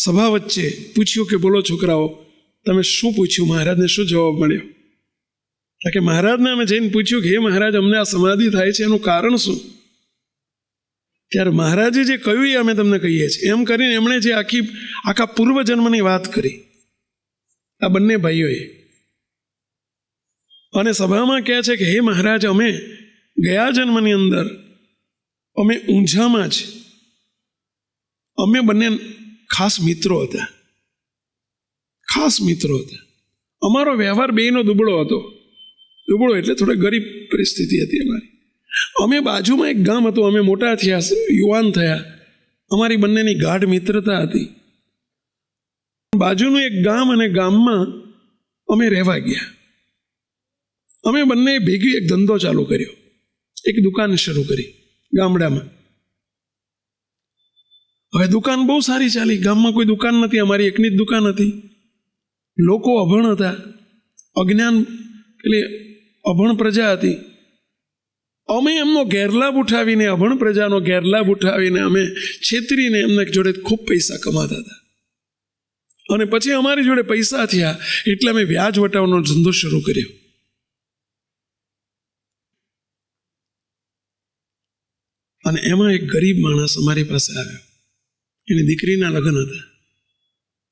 સભા વચ્ચે પૂછ્યું કે બોલો છોકરાઓ, તમે શું પૂછ્યું? મહારાજને શું જવાબ મળ્યો? કે મહારાજને અમે જઈને પૂછ્યું કે હે મહારાજ, અમને આ સમાધિ થાય છે એનું કારણ શું? ત્યારે મહારાજે જે કહ્યું એ અમે તમને કહીએ છીએ. એમ કરીને એમણે જે આખા પૂર્વજન્મની વાત કરી આ બંને ભાઈઓએ. અને સભામાં કહે છે કે હે મહારાજ, અમે ગયા જન્મની અંદર અમે ઊંઝામાં જ અમે બંને ખાસ મિત્રો હતા. અમારો વ્યવહાર બેયનો દુબળો હતો. દુબળો એટલે થોડી ગરીબ પરિસ્થિતિ હતી અમારી. અમે બાજુમાં એક ગામ હતું, અમે મોટા થયા, યુવાન થયા, અમારી બંનેની ગાઢ મિત્રતા હતી. બાજુનું એક ગામ, અને ગામમાં અમે રહેવા ગયા. અમે બંને ભેગી એક ધંધો ચાલુ કર્યો, એક દુકાન શરૂ કરી ગામડામાં. હવે દુકાન બહુ સારી ચાલી. ગામમાં કોઈ દુકાન નથી, અમારી એકની જ દુકાન હતી. લોકો અભણ હતા, અજ્ઞાન, એટલે અભણ પ્રજા હતી. અમે એમનો ગેરલાભ ઉઠાવીને, અભણ પ્રજાનો ગેરલાભ ઉઠાવીને અમે છેતરીને એમના જોડે ખૂબ પૈસા કમાતા હતા. અને પછી અમારી જોડે પૈસા થયા એટલે અમે વ્યાજ વટાવવાનો ધંધો શરૂ કર્યો. અને એમાં એક ગરીબ માણસ અમારી પાસે આવ્યો. એની દીકરીના લગ્ન હતા.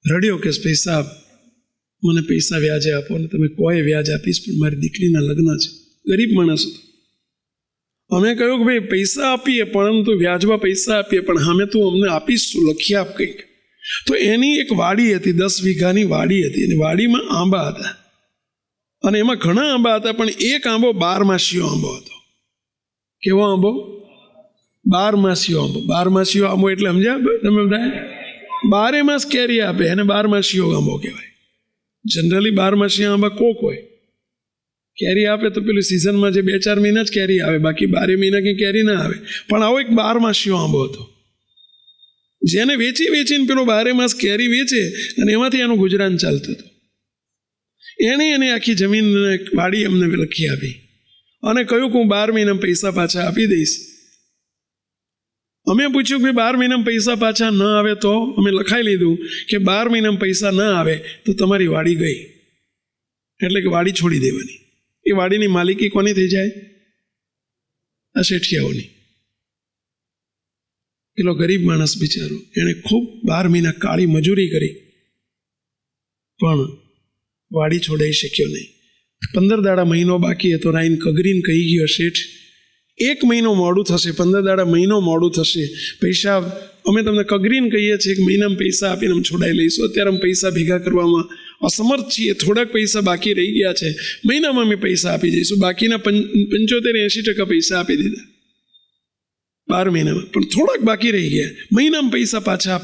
રડ્યો કે પૈસા, મને પૈસા વ્યાજે આપો, ને તમે કોઈ વ્યાજ આપીશ, પણ મારી દીકરીના લગ્ન છે. ગરીબ માણસ હતો. અમે કહ્યું કે ભાઈ પૈસા આપીએ, પરંતુ વ્યાજમાં પૈસા આપીએ, પણ સામે તું અમને આપીશ શું, લખી આપ કંઈક. તો એની એક વાડી હતી, 10 વીઘાની વાડી હતી. એની વાડીમાં આંબા હતા, અને એમાં ઘણા આંબા હતા, પણ એક આંબો 12માસીયો આંબો હતો. કેવો આંબો? 12માસીયો આંબો. 12માસીયો આંબો એટલે સમજ્યા તમે બધા? 12 માસ કેરી આપે, એને 12માસીયો આંબો કહેવાય. જનરલી 12માસીયા આંબા કોક હોય. કેરી આપે તો પેલી સિઝનમાં જે 2-4 મહિના જ કેરી આવે, બાકી 12 મહિના કંઈ કેરી ના આવે. પણ આવો એક 12માસીયો આંબો હતો, જેને વેચીને પેલો 12 માસ કેરી વેચે, અને એમાંથી એનું ગુજરાન ચાલતું હતું. એને આખી જમીન વાડી અમને લખી આપી, અને કહ્યું કે હું 12 મહિનામાં પૈસા પાછા આપી દઈશ. અમે પૂછ્યું કે 12 મહિનામાં પૈસા પાછા ન આવે તો? અમે લખાઈ લીધું કે 12 મહિનામાં પૈસા ન આવે તો તમારી વાડી ગઈ, એટલે કે વાડી છોડી દેવાની. એ વાડીની માલિકી કોની થઈ જાય? આ શેઠિયાઓની. પેલો ગરીબ માણસ બિચારો, એણે ખૂબ 12 મહિના કાળી મજૂરી કરી, પણ વાડી છોડાઈ શક્યો નહીં. 15 દાડા મહિનો બાકી હતો. રાઈન કગરીને કહી ગયો, શેઠ 1 મહિનો મોડું થશે, 15 દાડા મહિનો મોડું થશે, પૈસા અમે તમને કગરીને કહીએ છીએ, 1 મહિનામાં પૈસા આપીને અમે છોડાઈ લઈશું. અત્યારે અમે પૈસા ભેગા કરવામાં અસમર્થ છીએ, થોડાક પૈસા બાકી રહી ગયા છે, મહિનામાં અમે પૈસા આપી જઈશું. બાકીના 75-80% પૈસા આપી દીધા 12 મહિનામાં, પણ થોડાક બાકી રહી ગયા. મહિનામાં પૈસા પાછા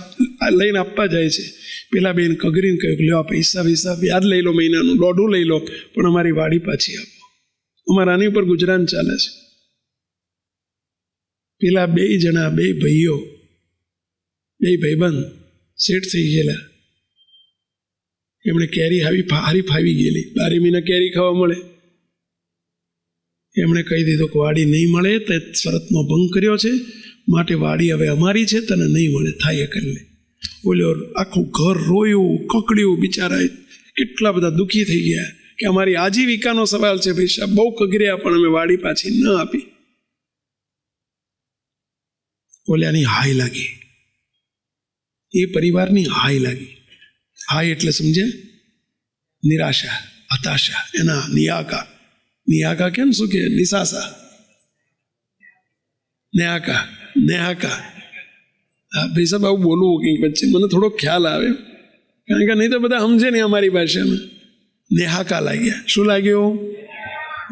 લઈને આપવા જાય છે. પેલા બેન કગરીને કહ્યું કે લ્યો પૈસા વ્યાજ લઈ લો, મહિનાનું 1.5 લઈ લો, પણ અમારી વાડી પાછી આપો, અમારે આની ઉપર ગુજરાન ચાલે છે. પેલા 2 જણા, 2 ભાઈઓ, 2 ભાઈબંધ સેટ થઈ ગયેલા. એમણે કેરી હારી ફાવી ગયેલી. 12 મહિના કેરી ખાવા મળે. એમણે કહી દીધું કે વાડી નહીં મળે, તે શરતનો ભંગ કર્યો છે, માટે વાડી હવે અમારી છે, તને નહીં મળે, થાય કરી લે. બોલ્યો, આખું ઘર રોયું, કકડ્યું. બિચારા કેટલા બધા દુઃખી થઈ ગયા કે અમારી આજીવિકાનો સવાલ છે, પૈસા બહુ કગર્યા, પણ અમે વાડી પાછી ન આપી. બોલ્યાની હાય લાગી, એ પરિવારની હાય લાગી. હાય એટલે સમજ્યા? નિરાશા, હતાશા. એના નિયાકા કેમ શું કે નિસાસા, નેહાકા. હા ભાઈ સાહેબ, આવું બોલવું કંઈક વચ્ચે મને થોડો ખ્યાલ આવે, કારણ કે નહીં તો બધા સમજે નહીં અમારી ભાષામાં. નેહાકા લાગ્યા. શું લાગ્યું?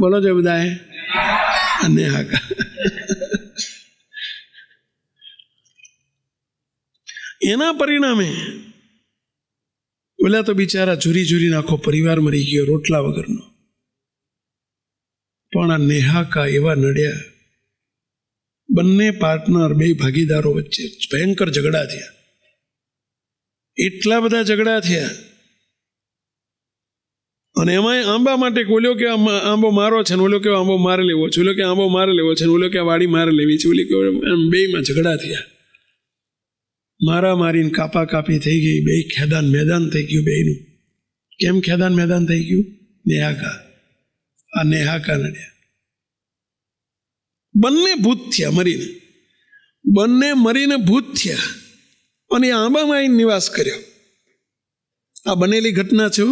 બોલો છો બધાએ? નેહાકા. એના પરિણામે ઓલા તો બિચારા ઝૂરીને આખો પરિવાર મરી ગયો, રોટલા વગરનો. પણ આ નેહાકા એવા નડ્યા. બંને પાર્ટનર, 2 ભાગીદારો વચ્ચે ભયંકર ઝઘડા થયા. એટલા બધા ઝઘડા થયા. અને એમાં આંબા માટે ઓલ્યો કે આંબો મારો છે, ને ઓલ્યો કે આંબો મારે લેવો છે, ઓલ્યો કે આંબો મારે લેવો છે, ને ઓલ્યો કે વાડી મારે લેવી છે, ઓલી કે એમ 2માં ઝઘડા થયા. મારા મારીને કાપા કાપી થઈ ગઈ, બે ખેદાન મેદાન થઈ ગયું બેયનું. કેમ ખેદાન મેદાન થઈ ગયું? નેહાકા, આ નેહાકા નડ્યા. બંને ભૂત થયા મરીને, બંને મરીને ભૂત થયા અને આંબામાં આવીને નિવાસ કર્યો. આ બનેલી ઘટના છે.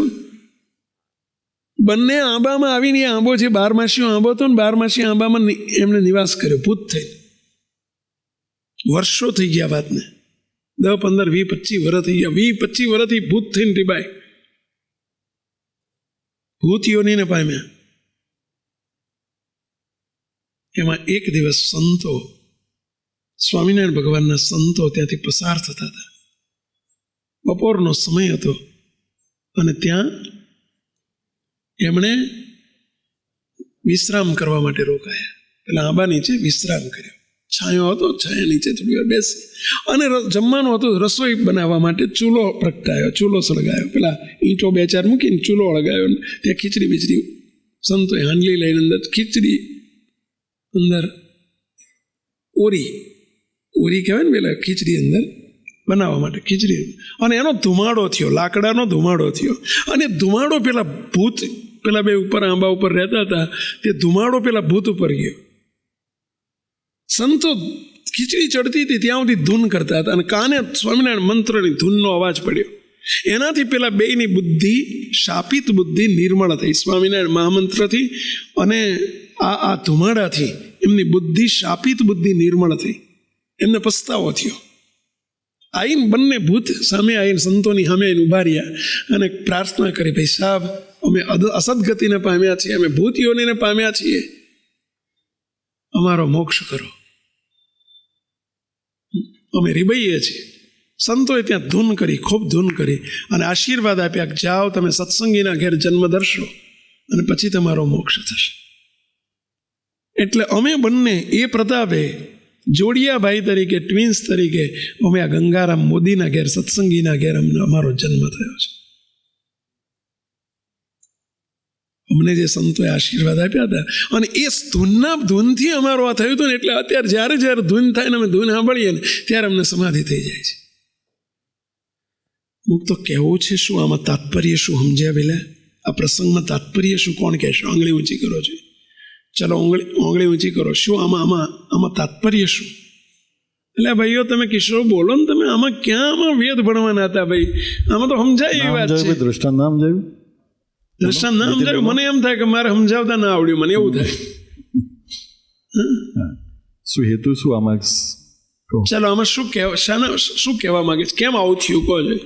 બંને આંબામાં આવીને, આંબો જે 12 આંબો હતો ને, 12 આંબામાં એમણે નિવાસ કર્યો ભૂત થઈને. વર્ષો થઈ ગયા વાતને, 10, 15, 20, 25 વર્ષ થઈ ગયા. 20, 25 વર્ષથી ભૂત થઈને ટીબાય, ભૂત યોનીને પામ્યા. એમાં એક દિવસ સંતો, સ્વામિનારાયણ ભગવાનના સંતો ત્યાંથી પસાર થતા હતા. બપોરનો સમય હતો અને ત્યાં એમણે વિશ્રામ કરવા માટે રોકાયા. પેલા આંબા નીચે વિશ્રામ કર્યો. છાંયો હતો, છાયા નીચે થોડી વાર બેસી અને જમવાનું હતું. રસોઈ બનાવવા માટે ચૂલો પ્રગટાયો, ચૂલો સળગાયો. પેલા ઈંટો 2-4 મૂકીને ચૂલો હળગાયો. ત્યાં ખીચડી બીચડી સંતોએ હાંડલી લઈને અંદર ખીચડી, અંદર ઓરી કહેવાય ને પેલા ખીચડી અંદર બનાવવા માટે ખીચડી. અને એનો ધુમાડો થયો, લાકડાનો ધુમાડો થયો. અને ધુમાડો પેલા ભૂત, પેલા બે ઉપર આંબા ઉપર રહેતા હતા, તે ધુમાડો પેલા ભૂત ઉપર ગયો. સંતો ખીચડી ચડતી હતી ત્યાં સુધી ધૂન કરતા હતા અને કાને સ્વામિનારાયણ મંત્રની ધૂનનો અવાજ પડ્યો. એનાથી પેલા બેયની બુદ્ધિ, શાપિત બુદ્ધિ નિર્મળ થઈ સ્વામિનારાયણ મહામંત્રથી. અને આ ધુમાડાથી એમની બુદ્ધિ, શાપિત બુદ્ધિ નિર્મળ થઈ. એમને પસ્તાવો થયો. આઈને બંને ભૂત સામે આવીને સંતોની સામે આવીને ઉભા રહ્યા અને પ્રાર્થના કરી, ભાઈ સાહેબ, અમે અસદગતિને પામ્યા છીએ, અમે ભૂત યોનીને પામ્યા છીએ, અમારો મોક્ષ કરો, અમે રીબાઈએ છીએ. સંતોએ ત્યાં ધૂન કરી, ખૂબ ધૂન કરી અને આશીર્વાદ આપ્યા, જાઓ તમે સત્સંગીના ઘેર જન્મ ધરશો અને પછી તમારો મોક્ષ થશે. એટલે અમે બંને એ પ્રતાપે જોડિયા ભાઈ તરીકે, ટ્વિન્સ તરીકે અમે આ ગંગારામ મોદીના ઘેર, સત્સંગીના ઘેર અમારો જન્મ થયો છે. અમને જે સંતોએ આશીર્વાદ આપ્યા હતા અને એ ધૂનથી અમારું આ થયું હતું ને, એટલે અત્યારે જ્યારે ધૂન થાય ને અમે ધૂન સાંભળીએ ને ત્યારે અમને સમાધિ થઈ જાય છે. મુક તો કહેવું છે શું? આમાં તાત્પર્ય શું સમજ્યા પેલા? આ પ્રસંગમાં તાત્પર્ય શું? કોણ કહેશો? આંગળી ઊંચી કરો છો. ચલો આંગળી ઊંચી કરો. શું આમાં તાત્પર્ય શું? એટલે ભાઈઓ તમે કિશોર બોલો ને, તમે આમાં ક્યાં આમાં વેદ ભણવાના હતા ભાઈ? આમાં તો સમજાય એવી વાત છે. દ્રષ્ટાંત નામ જોયું, દ્રષ્ટાંત ના સમજાયું. મને એમ થાય કે મારે સમજાવતા ના આવડ્યું, મને એવું થાય. શું હેતુ શું આમાં? ચાલો આમાં શું કહેવા માંગે છે? કેમ આવું થયું કહો છો?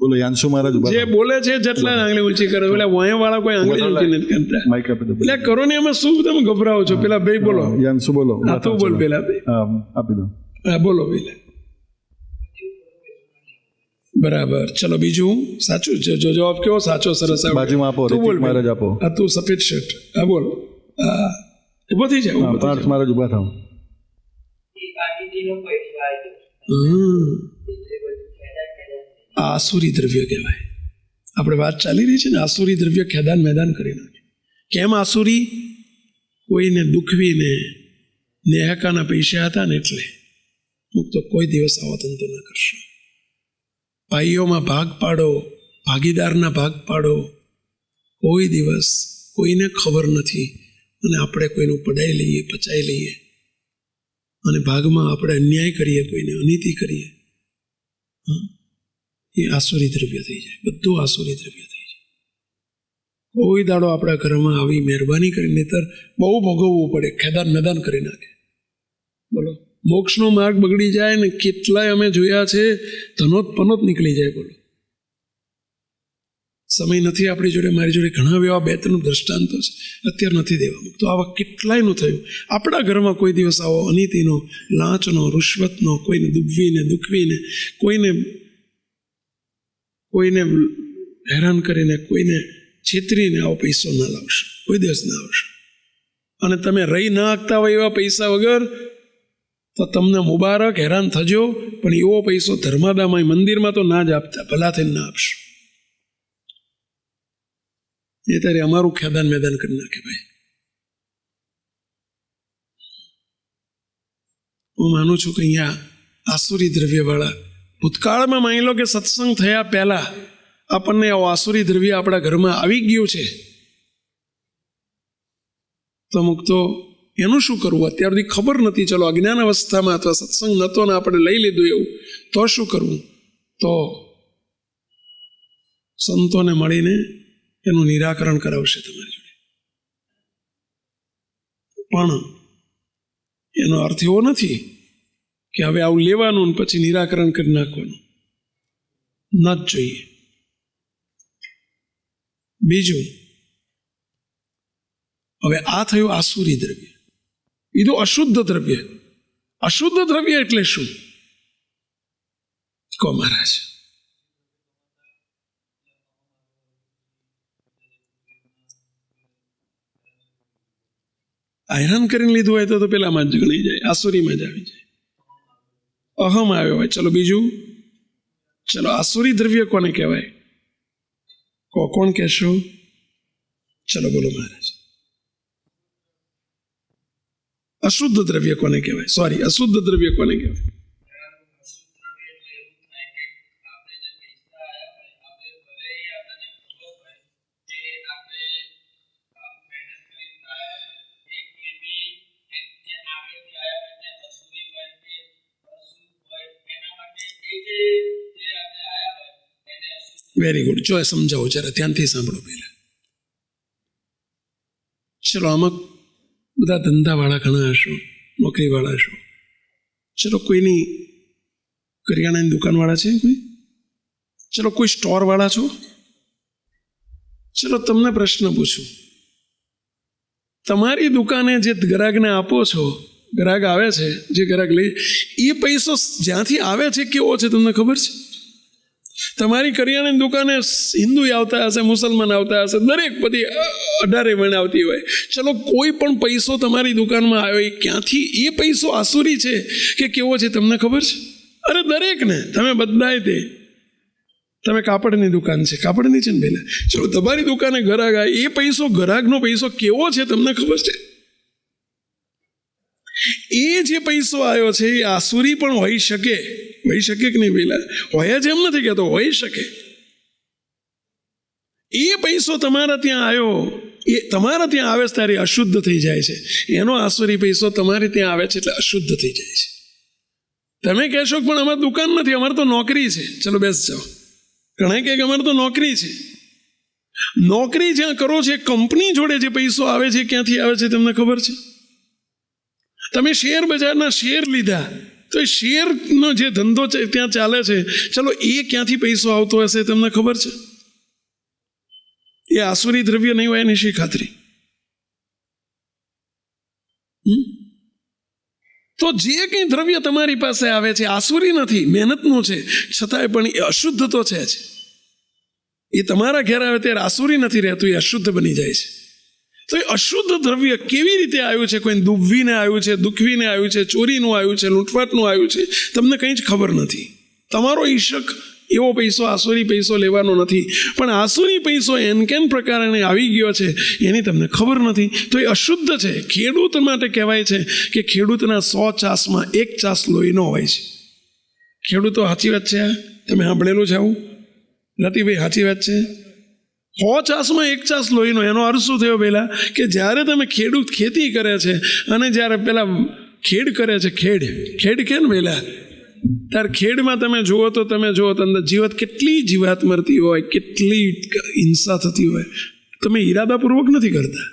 બોલો. યાનસુ મહારાજ જે બોલે છે જેટલા આંગળી ઊંચી કરે, પેલા વાયા વાળા કોઈ આંગળી ઊંચી નથી કરતા. માઈક આપી દો. એટલે કરો ને, એમાં શું તમે ગભરાવો છો? પેલા ભાઈ બોલો. યાનસુ બોલો. હા તું બોલ પેલા ભાઈ. આપી દો. હા બોલો પેલા. બરાબર. ચલો બીજું સાચું છે. જો જવાબ કેવો સાચો સરસ આવે. બાજુમાં આપો. તું બોલ મહારાજ આપો. હા તું સફેદ શર્ટ. હા બોલ. હા ઉભો થઈ જાય. પાર્થ મહારાજ ઉભા થાવ. આસુરી દ્રવ્ય કહેવાય. આપણે વાત ચાલી રહી છે ને, આસુરી દ્રવ્ય ખેદાન મેદાન કરી નાખે. કેમ આસુરી? કોઈને દુખવીને, નેહકાના પૈસા હતા ને એટલે. મુક તો કોઈ દિવસ આવો ધંધો ના કરશો. ભાઈઓમાં ભાગ પાડો, ભાગીદારના ભાગ પાડો. કોઈ દિવસ કોઈને ખબર નથી અને આપણે કોઈનું પડાઈ લઈએ, પચાઈ લઈએ અને ભાગમાં આપણે અન્યાય કરીએ, કોઈને અનીતિ કરીએ. એ આસુરી દ્રવ્ય થઈ જાય. બધું આસુરી દ્રવ્ય થઈ જાય. કોઈ દાડો આપણા ઘરમાં આવી મહેરબાની કરીને, નહીતર બહુ ભોગવવું પડે. ખેદાન મેદાન કરી નાખે. બોલો. મોક્ષનો માર્ગ બગડી જાય ને કેટલાય અમે જોયા છે, ધનોત પનોત નીકળી જાય. બોલો. સમય નથી આપણી જોડે, મારી જોડે ઘણા એવા 2-3 દ્રષ્ટાંતો છે, અત્યારે નથી દેવામાં. તો આવા કેટલાયનું થયું. આપણા ઘરમાં કોઈ દિવસ આવો અનીતિનો, લાંચનો, રૂશ્વતનો, કોઈને દુભવીને, દુખવીને, કોઈને હેરાન કરીને, કોઈને છેતરીને આવો પૈસો ના લાવશો. કોઈ દિવસ ના આવશો. અને તમે રહી ના શકતા હોય એવા પૈસા વગર, તો તમને મુબારક, હેરાન થજો. પણ એવો પૈસો ધર્માદામાં, મંદિરમાં તો ના જ આપતા, ભલા થઈને ના આપશો. એ ત્યારે અમારું ખેદાન મેદાન કરી નાખે ભાઈ. હું માનું છું કે અહીંયા આસુરી દ્રવ્યવાળા. ભૂતકાળમાં માની લો કે સત્સંગ થયા પહેલા આપણને આસુરી દ્રવ્ય આપણા ઘરમાં આવી ગયું છે, તો અમુક તો એનું શું કરવું? અત્યાર સુધી ખબર નથી, ચલો અજ્ઞાન અવસ્થામાં અથવા સત્સંગ નહોતો ને આપણે લઈ લીધું એવું, તો શું કરવું? તો સંતોને મળીને એનું નિરાકરણ કરાવશે તમારી જોડે. પણ એનો અર્થ એવો નથી કે હવે આવું લેવાનું ને પછી નિરાકરણ કરી નાખવાનું, ન જ જોઈએ. બીજું, હવે આ થયું આસુરી દ્રવ્ય, બીજું અશુદ્ધ દ્રવ્ય. અશુદ્ધ દ્રવ્ય એટલે શું કહો મહારાજ? હેરાન કરીને લીધું હોય તો પેલામાં જ ગણી જાય, આસુરીમાં જ આવી જાય, અહમ આવ્યો હોય. ચલો બીજું, ચલો આસુરી દ્રવ્ય કોને કહેવાય? કોણ કહેશો? ચલો બોલો મહારાજ. અશુદ્ધ દ્રવ્ય કોને કહેવાય? સોરી, અશુદ્ધ દ્રવ્ય કોને કહેવાય? Very good. જો સમજાવો જરા, ધ્યાનથી સાંભળો પહેલા. ચલો આમાં બધા ધંધાવાળા ઘણા હશો, નોકરીવાળા હશો. ચલો કોઈની કરિયાણાની દુકાનવાળા છે કોઈ? ચલો કોઈ સ્ટોરવાળા છો? ચલો તમને પ્રશ્ન પૂછું, તમારી દુકાને જે ગ્રાહકને આપો છો, ગ્રાહક આવે છે, જે ગ્રાહક લઈ, એ પૈસો જ્યાંથી આવે છે કેવો છે તમને ખબર છે? તમારી કરિયાણાની દુકાને હિન્દુ આવતા હશે, મુસલમાન આવતા હશે, દરેક બધી 18 મહિને આવતી હોય. ચલો કોઈ પણ પૈસો તમારી દુકાનમાં આવ્યો, એ ક્યાંથી, એ પૈસો આસુરી છે કે કેવો છે તમને ખબર છે? અરે દરેકને, તમે બધાય તે, તમે કાપડની દુકાન છે, કાપડની છે ને પહેલા, ચલો તમારી દુકાને ગ્રાહક આવે, એ પૈસો, ગ્રાહકનો પૈસો કેવો છે તમને ખબર છે? એ જે પૈસો આવ્યો છે એ આસુરી પણ હોઈ શકે કે નહીં? પહેલા હોય જ એમ નથી કહેતો, હોઈ શકે. એ પૈસો તમારા ત્યાં આવ્યો, એ તમારા ત્યાં આવે છે ત્યારે અશુદ્ધ થઈ જાય છે. એનો આસુરી પૈસો તમારે ત્યાં આવે છે એટલે અશુદ્ધ થઈ જાય છે. તમે કહેશો પણ અમારી દુકાન નથી, અમારે તો નોકરી છે. ચલો બેસ જાઓ. ઘણા કહે કે અમારે તો નોકરી છે. નોકરી જ્યાં કરો છો, કંપની જોડે જે પૈસો આવે છે ક્યાંથી આવે છે તમને ખબર છે? તમે શેર બજારના શેર લીધા, તો એ શેરનો જે ધંધો ત્યાં ચાલે છે, ચલો એ ક્યાંથી પૈસો આવતો હશે તમને ખબર છે? એ આસુરી દ્રવ્ય નહીં હોય એની શી ખાતરી? તો જે કંઈ દ્રવ્ય તમારી પાસે આવે છે આસુરી નથી, મહેનતનું છે, છતાંય પણ એ અશુદ્ધ તો છે જ. એ તમારા ઘેર આવે ત્યારે આસુરી નથી રહેતું, એ અશુદ્ધ બની જાય છે. તો એ અશુદ્ધ દ્રવ્ય કેવી રીતે આવ્યું છે? કોઈ દુભવીને આવ્યું છે, દુખવીને આવ્યું છે, ચોરીનું આવ્યું છે, લૂંટફાટનું આવ્યું છે, તમને કંઈ જ ખબર નથી. તમારો ઈશક એવો પૈસો, આસુરી પૈસો લેવાનો નથી, પણ આસુરી પૈસો એનકેન પ્રકારે આવી ગયો છે એની તમને ખબર નથી, તો એ અશુદ્ધ છે. ખેડૂત માટે કહેવાય છે કે ખેડૂતના 100 ચાસમાં 1 ચાસ લોહીનો હોય છે. ખેડૂતો, સાચી વાત છે? તમે સાંભળેલું છે આવું? રતિભાઈ, સાચી વાત છે? 100 ચાસમાં 1 ચાસ લોહીનો. એનો અર્થ શું થયો પહેલા? કે જ્યારે તમે ખેડૂત ખેતી કરે છે અને જ્યારે પેલા ખેડ કરે છે, ખેડ કે ને પહેલા, ત્યારે ખેડમાં તમે જુઓ તો અંદર જીવત, કેટલી જીવાત મરતી હોય, કેટલી હિંસા થતી હોય. તમે ઈરાદાપૂર્વક નથી કરતા,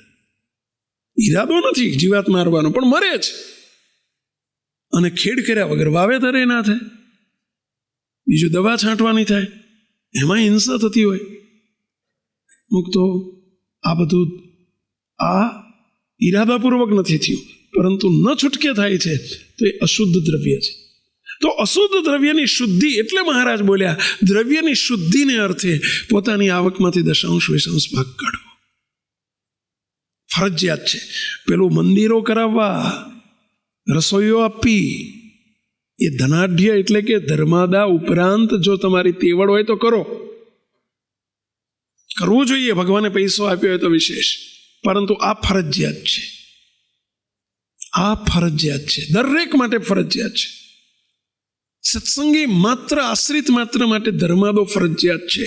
ઈરાદો નથી જીવાત મારવાનો, પણ મરે જ. અને ખેડ કર્યા વગર વાવેતર એ ના થાય, બીજું દવા છાંટવાની થાય, એમાં હિંસા થતી હોય. મુક્તો આ બધું આ ઈરાદાપૂર્વક નથી થયું, પરંતુ ન છૂટકે થાય છે, તો એ અશુદ્ધ દ્રવ્ય છે. તો અશુદ્ધ દ્રવ્યની શુદ્ધિ, એટલે મહારાજ બોલ્યા, દ્રવ્યની શુદ્ધિને અર્થે પોતાની આવકમાંથી 10% ભાગ કાઢવો ફરજિયાત છે. પેલું મંદિરો કરાવવા, રસોઈઓ આપી, એ ધનાઢ્ય એટલે કે ધર્માદા ઉપરાંત જો તમારી તેવડ હોય તો કરો, કરવું જોઈએ. ભગવાને પૈસો આપ્યો હોય તો વિશેષ, પરંતુ આ ફરજિયાત છે. આ ફરજિયાત છે, દરેક માટે ફરજિયાત છે. સત્સંગી માત્ર આશ્રિત માત્ર માટે ધર્માદો ફરજિયાત છે.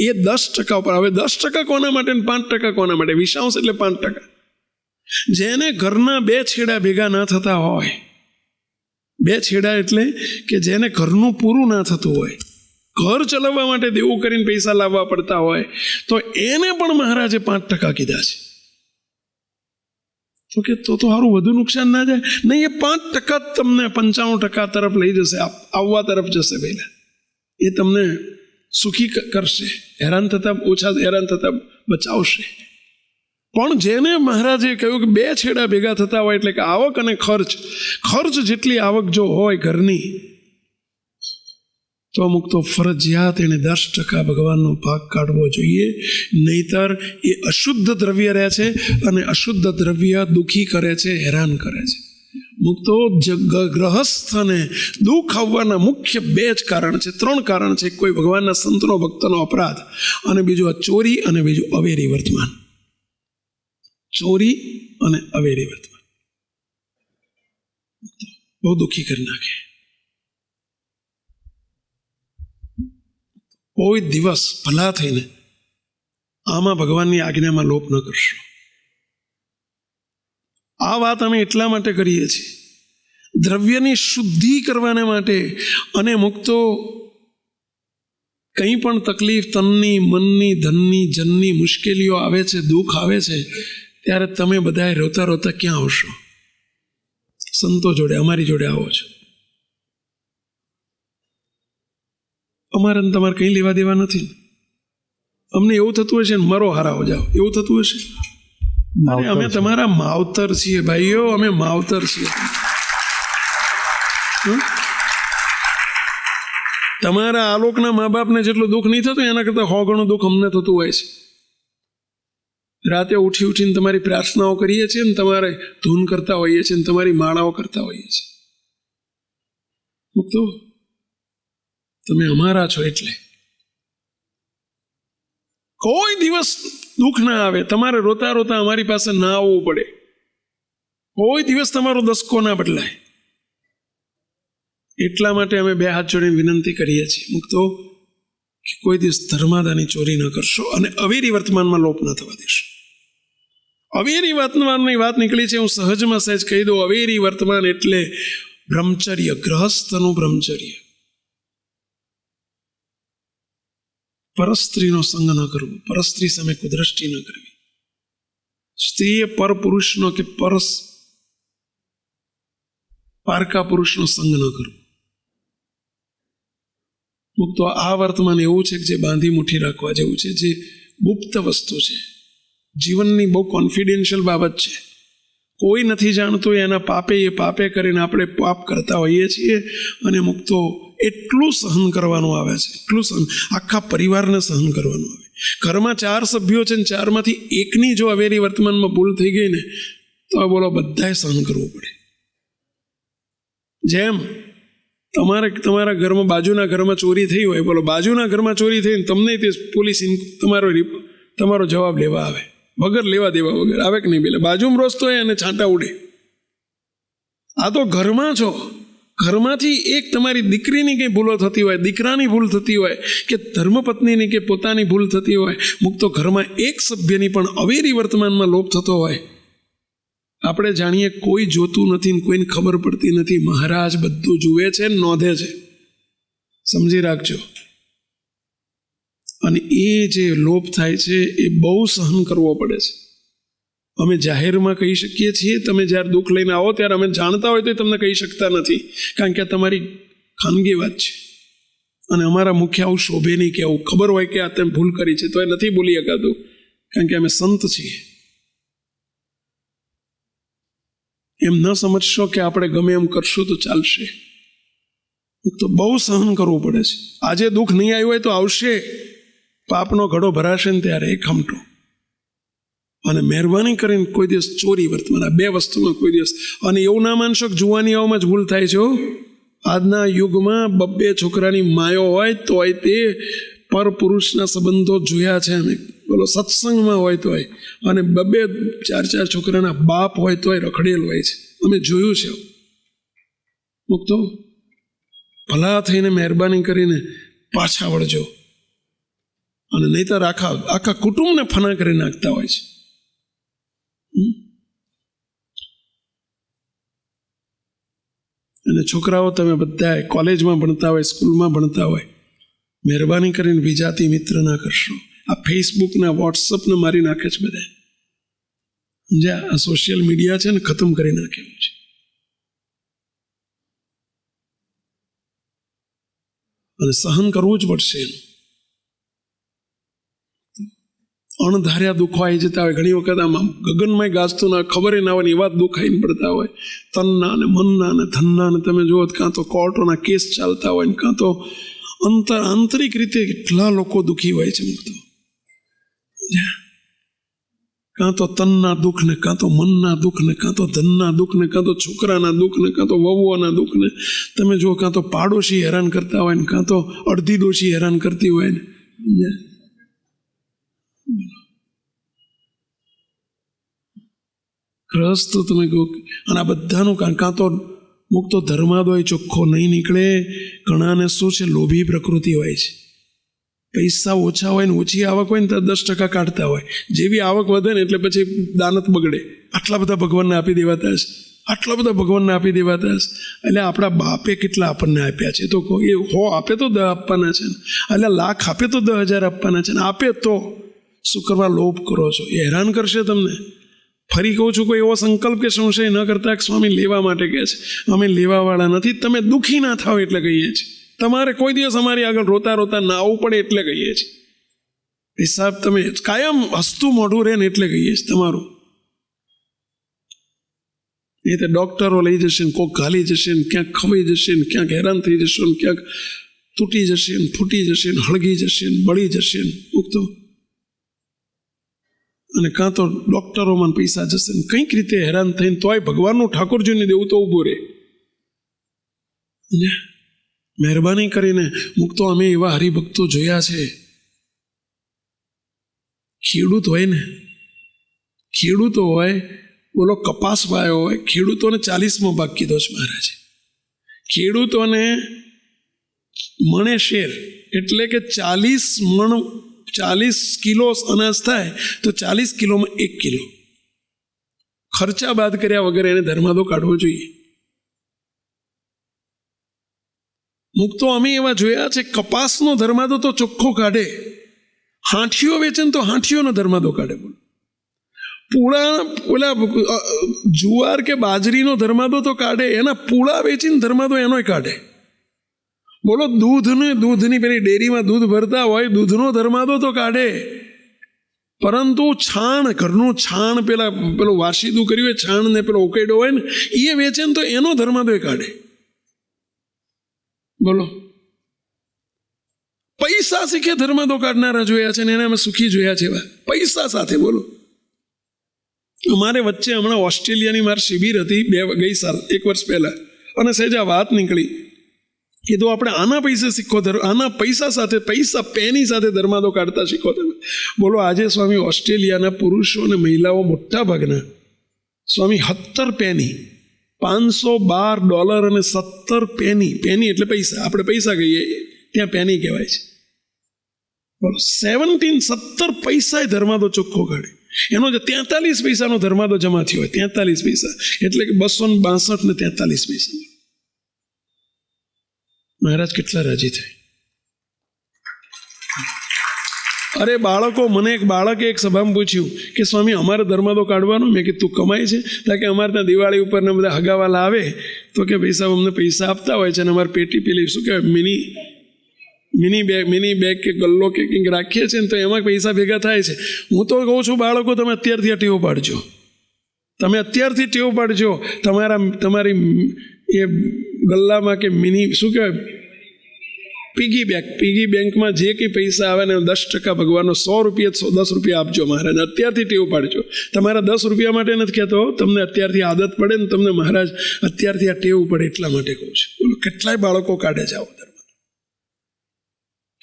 એ 10% ઉપર. હવે 10% કોના માટે ને 5% કોના માટે? વિષાંશ એટલે 5%. જેને ઘરના 2 છેડા ભેગા ના થતા હોય, 2 છેડા એટલે કે જેને ઘરનું પૂરું ના થતું હોય, ઘર ચલાવવા માટે દેવું કરીને પૈસા લાવવા પડતા હોય, તો એને પણ મહારાજે 5% કીધા છે. તો કે તો સારું વધુ નુકસાન ના જાય. નહીં, એ 5% જ તમને 95% તરફ લઈ જશે, આવવા તરફ જશે. પહેલા એ તમને સુખી કરશે, ઓછા હેરાન થતા બચાવશે. પણ જેને મહારાજે કહ્યું કે 2 છેડા ભેગા થતા હોય, એટલે કે આવક અને ખર્ચ જેટલી આવક જો હોય ઘરની, તો અમુક તો ફરજિયાત એને 10% ભગવાનનો ભાગ કાઢવો જોઈએ. નહીતર એ અશુદ્ધ દ્રવ્ય રહે છે, અને અશુદ્ધ દ્રવ્ય દુઃખી કરે છે, હેરાન કરે છે. મુક્તો ગ્રહસ્થને દુઃખ આવવાના મુખ્ય 2 જ કારણ છે, 3 કારણ છે. કોઈ ભગવાનના સંતનો ભક્તનો અપરાધ, અને બીજું આ ચોરી, અને બીજું અવેરી વર્તમાન. ચોરી અને અવેરી વર્તમાન બહુ દુઃખી કરી નાખે. કોઈ દિવસ ભલા થઈને આમાં ભગવાનની આજ્ઞામાં લોપ ન કરશો. આ વાત અમે એટલા માટે કરીએ છીએ, દ્રવ્યની શુદ્ધિ કરવાને માટે. અને મુક્તો કંઈ પણ તકલીફ, તનની, મનની, ધનની, જનની મુશ્કેલીઓ આવે છે, દુઃખ આવે છે, ત્યારે તમે બધાએ રોતા રોતા ક્યાં આવશો? સંતો જોડે, અમારી જોડે આવો છો. અમારે તમારે કંઈ લેવા દેવા નથી. અમને એવું થતું હશે ને મરો હારાઓ જાઓ, એવું થતું હશે. અમે તમારા માવતર છીએ ભાઈઓ, અમે માવતર છીએ. તમારા આલોકના મા બાપને જેટલું દુઃખ નહીં થતું, એના કરતાં 100 ગણું દુઃખ અમને થતું હોય છે. રાતે ઉઠીને તમારી પ્રાર્થનાઓ કરીએ છીએ ને, તમારે ધૂન કરતા હોઈએ છીએ ને, તમારી માળાઓ કરતા હોઈએ છીએ. મુક્તો તમે અમારા છો, એટલે કોઈ દિવસ દુઃખ ના આવે. તમારે રોતા રોતા અમારી પાસે ના આવવું પડે. કોઈ દિવસ તમારો દસકો ના બદલાય. એટલા માટે અમે 2 હાથ જોડીને વિનંતી કરીએ છીએ, મુક્તો, કે કોઈ દિવસ ધર્માદાની ચોરી ન કરશો, અને અવેરી વર્તમાનમાં લોપ ન થવા દેશો. અવેરી વર્તમાનની વાત નીકળી છે, હું સહજમાં સહેજ કહી દઉં. અવેરી વર્તમાન એટલે બ્રહ્મચર્ય, ગ્રહસ્થનું બ્રહ્મચર્ય. પરસ્ત્રીનો સંગ ન કરવો, પરસ્ત્રી સામે કુદ્રષ્ટિ ન કરવી. સ્ત્રીએ પર પુરુષનો કે પારકા પુરુષનો સંગ ન કરવો. મુક્તો આ વર્તમાન એવું છે કે જે બાંધી મુઠ્ઠી રાખવા જેવું છે, જે ગુપ્ત વસ્તુ છે, જીવનની બહુ કોન્ફિડેન્શિયલ બાબત છે. કોઈ નથી જાણતું એના પાપે કરીને આપણે પાપ કરતા હોઈએ છીએ. અને મુક્તો એટલું સહન કરવાનું આવે છે, એટલું સહન, આખા પરિવારને સહન કરવાનું આવે. ઘરમાં 4 સભ્યો છે, ને 4માંથી એકની જો અવેરી વર્તમાનમાં ભૂલ થઈ ગઈ ને, તો બોલો બધાએ સહન કરવું પડે. જેમ તમારા ઘરમાં, બાજુના ઘરમાં ચોરી થઈ હોય, બોલો બાજુના ઘરમાં ચોરી થઈ, તમને તે પોલીસ તમારો જવાબ લેવા આવે, વગર લેવા દેવા વગર આવે કે નહીં? પેલા બાજુમાં રોજતો હોય અને છાંટા ઉડે. આ તો ઘરમાં છો, ઘરમાંથી એક તમારી દીકરીની કંઈ ભૂલો થતી હોય, દીકરાની ભૂલ થતી હોય, કે ધર્મપત્નીની કે પોતાની ભૂલ થતી હોય, મુક્તો ઘરમાં એક સભ્યની પણ અવેરી વર્તમાનમાં લોપ થતો હોય, આપણે જાણીએ કોઈ જોતું નથી, કોઈને ખબર પડતી નથી. મહારાજ બધું જુએ છે, નોંધે છે. સમજી રાખજો. અને એ જે લોપ થાય છે એ બહુ સહન કરવો પડે છે. અમે જાહેરમાં કહી શકીએ છીએ, તમે જ્યારે દુઃખ લઈને આવો ત્યારે અમે જાણતા હોય તો તમને કહી શકતા નથી, કારણ કે આ તમારી ખાનગી વાત છે. અને અમારા મુખ્ય આવું શોભે નહીં કે આવું ખબર હોય કે આ તમે ભૂલ કરી છે, તો એ નથી બોલી શકાતું, કારણ કે અમે સંત છીએ. એમ ન સમજશો કે આપણે ગમે એમ કરશું તો ચાલશે. તો બહુ સહન કરવું પડે છે. આજે દુઃખ નહીં આવ્યું હોય તો આવશે, પાપનો ઘડો ભરાશે ને ત્યારે એ ખમટો. અને મહેરબાની કરીને કોઈ દિવસ ચોરી વર્તમાન, આ 2 વસ્તુમાં કોઈ દિવસ. અને એવું ના માનશો કે જુવાનીઓમાં જ ભૂલ થાય છે. આજના યુગમાં 2 છોકરાની માયો હોય તોય તે પર પુરુષના સંબંધો જોયા છે અમે. બોલો સત્સંગમાં હોય તોય, અને 2-4 છોકરાના બાપ હોય તોય રખડેલ હોય છે, અમે જોયું છે. મુક્તો ભલા થઈને મહેરબાની કરીને પાછા વળજો, અને નહીંતર આખા કુટુંબને ફના કરી નાખતા હોય છે. અને છોકરાઓ તમે બધા કોલેજમાં ભણતા હોય, સ્કૂલમાં ભણતા હોય, મહેરબાની કરીને વિજાતિ મિત્ર ના કરશો. આ ફેસબુકના વોટ્સઅપને મારી નાખે છે બધા. સમજ્યા? આ સોશિયલ મીડિયા છે ને ખતમ કરી નાખે એવું છે. અને સહન કરવું જ પડશે એનું. અણધાર્યા દુઃખો આવી જતા હોય. ઘણી વખત આમ ગગનમય ગાજતું ના ખબર ના હોય ને એવા દુઃખ આવીને પડતા હોય, તનના ને મનના ને ધનના ને. તમે જુઓ કાં તો કોર્ટોના કેસ ચાલતા હોય ને કાં તો આંતરિક રીતે કેટલા લોકો દુઃખી હોય છે મુક્તો. કાં તો તનના દુઃખ ને, કાં તો મનના દુઃખ ને, કાં તો ધનના દુઃખ ને, કાં તો છોકરાના દુઃખ ને, કાં તો વહુઓના દુઃખ ને. તમે જુઓ કાં તો પાડોશી હેરાન કરતા હોય ને, કાં તો અડધી ડોશી હેરાન કરતી હોય ને. ગ્રસ્ત તમે કહો. અને આ બધાનું કાં તો મુક્તો ધર્માદોય ચોખ્ખો નહીં નીકળે. ઘણાને શું છે, લોભી પ્રકૃતિ હોય છે. પૈસા ઓછા હોય ને ઓછી આવક હોય ને તો 10% કાઢતા હોય. જેવી આવક વધે ને એટલે પછી દાનત બગડે. આટલા બધા ભગવાનને આપી દેવાતા હશે, આટલા બધા ભગવાનને આપી દેવાતા હશે. એટલે આપણા બાપે કેટલા આપણને આપ્યા છે? તો એ 100 આપે તો 10 આપવાના છે ને, એટલે લાખ આપે તો 10,000 આપવાના છે ને. આપે તો શું કરવા લોભ કરો છો? એ હેરાન કરશે તમને. ફરી કહું છું, કોઈ એવો સંકલ્પ કે સંશય ન કરતા કે સ્વામી લેવા માટે કહે છે. અમે લેવાવાળા નથી. તમે દુઃખી ના થાવ એટલે કહીએ છીએ. તમારે કોઈ દિવસ અમારી આગળ રોતા રોતા ના આવવું પડે એટલે કહીએ છીએ. હિસાબ તમે કાયમ હસતું મોઢું રહે ને એટલે કહીએ છીએ તમારું. એ તો ડૉક્ટરો લઈ જશે ને કોક ઘાલી જશે ને ક્યાંક ખવાઈ જશે ને ક્યાંક હેરાન થઈ જશો ને ક્યાંક તૂટી જશે ને ફૂટી જશે ને હળગી જશે ને બળી જશે ને મૂકતો. અને કાં તો ડૉક્ટરોમાં પૈસા જશે ને કંઈક રીતે હેરાન થઈને તોય ભગવાનનું ઠાકોરજીને દેવું તો ઊભું રહે. મહેરબાની કરીને મુક્તો અમે એવા હરિભક્તો જોયા છે. ખેડૂત હોય ને, ખેડૂતો હોય, બોલો કપાસ વાયો હોય, ખેડૂતોને 40મો ભાગ કીધો છે મહારાજે. ખેડૂતોને મણે શેર એટલે કે 40 કિલો અનાજ થાય તો 40 કિલોમાં 1 કિલો ખર્ચા બાદ કર્યા વગર એને ધર્માદો કાઢવો જોઈએ. મુક્તો અમે એવા જોયા છે, કપાસનો ધર્માદો તો ચોખ્ખો કાઢે, હાંઠીઓ વેચે ને તો હાંઠીઓનો ધર્માદો કાઢે. ઓલા જુવાર કે બાજરીનો ધર્માદો તો કાઢે, એના પૂળા વેચીને ધર્માદો એનોય કાઢે. બોલો દૂધની પેલી ડેરીમાં દૂધ ભરતા હોય, દૂધનો ધર્માદો તો કાઢે. પરંતુ છાણ, ઘરનું છાણ, પેલું વાસીદું કર્યું હોય છાણ ને પેલો ઉકેડો હોય ને એ વેચે ને તો એનો ધર્માદો કાઢે. બોલો, પૈસા શીખે ધર્માદો કાઢનારા જોયા છે ને એને અમે સુખી જોયા છે એવા પૈસા સાથે. બોલો, અમારે વચ્ચે હમણાં ઓસ્ટ્રેલિયાની મારી શિબિર હતી ગઈ સાલ 1 વર્ષ પહેલા, અને સહેજા વાત નીકળી કીધું આપણે આના પૈસા શીખો, આના પૈસા સાથે, પૈસા પેની સાથે ધર્માદો કાઢતા શીખો તમે. બોલો, આજે સ્વામી ઓસ્ટ્રેલિયાના પુરુષો અને મહિલાઓ મોટા ભાગના સ્વામી 17 પેની, $512 અને 17 પેની. પેની એટલે પૈસા, આપણે પૈસા કહીએ, ત્યાં પેની કહેવાય છે. બોલો, 17 પૈસા ધર્માદો ચોખ્ખો કાઢે. એનો જે 43 પૈસાનો ધર્માદો જમા થયો હોય, 43 પૈસા એટલે કે 262 ને 43 પૈસા. મહારાજ કેટલા રાજી થાય. અરે બાળકો, મને એક બાળકે એક સભામાં પૂછ્યું કે સ્વામી અમારે ધર્માદો કાઢવાનો. મેં કીધું તું કમાય છે? કે અમારે ત્યાં દિવાળી ઉપર ને બધા હગાવાલા આવે તો કે ભાઈ સાહેબ અમને પૈસા આપતા હોય છે અને અમારે પેટી પેલી શું કહેવાય મિની બેગ કે ગલ્લો કે કંઈક રાખીએ છીએ ને તો એમાં પૈસા ભેગા થાય છે. હું તો કહું છું બાળકો, તમે અત્યારથી ટેવ પાડજો, તમે અત્યારથી ટેવ પાડજો. તમારી એ ગલ્લામાં કે મિની શું કહેવાય પીગી બેંકમાં જે કંઈ પૈસા આવે ને 10% ભગવાનનો, 100 રૂપિયા 10 રૂપિયા આપજો મહારાજ. અત્યારથી ટેવ પાડજો. તમારા 10 રૂપિયા માટે નથી કહેતો, તમને અત્યારથી આદત પડે ને તમને મહારાજ અત્યારથી આ ટેવ પડે એટલા માટે કહું છું. બોલો, કેટલાય બાળકો કાઢે છે આવો ધર્માદો,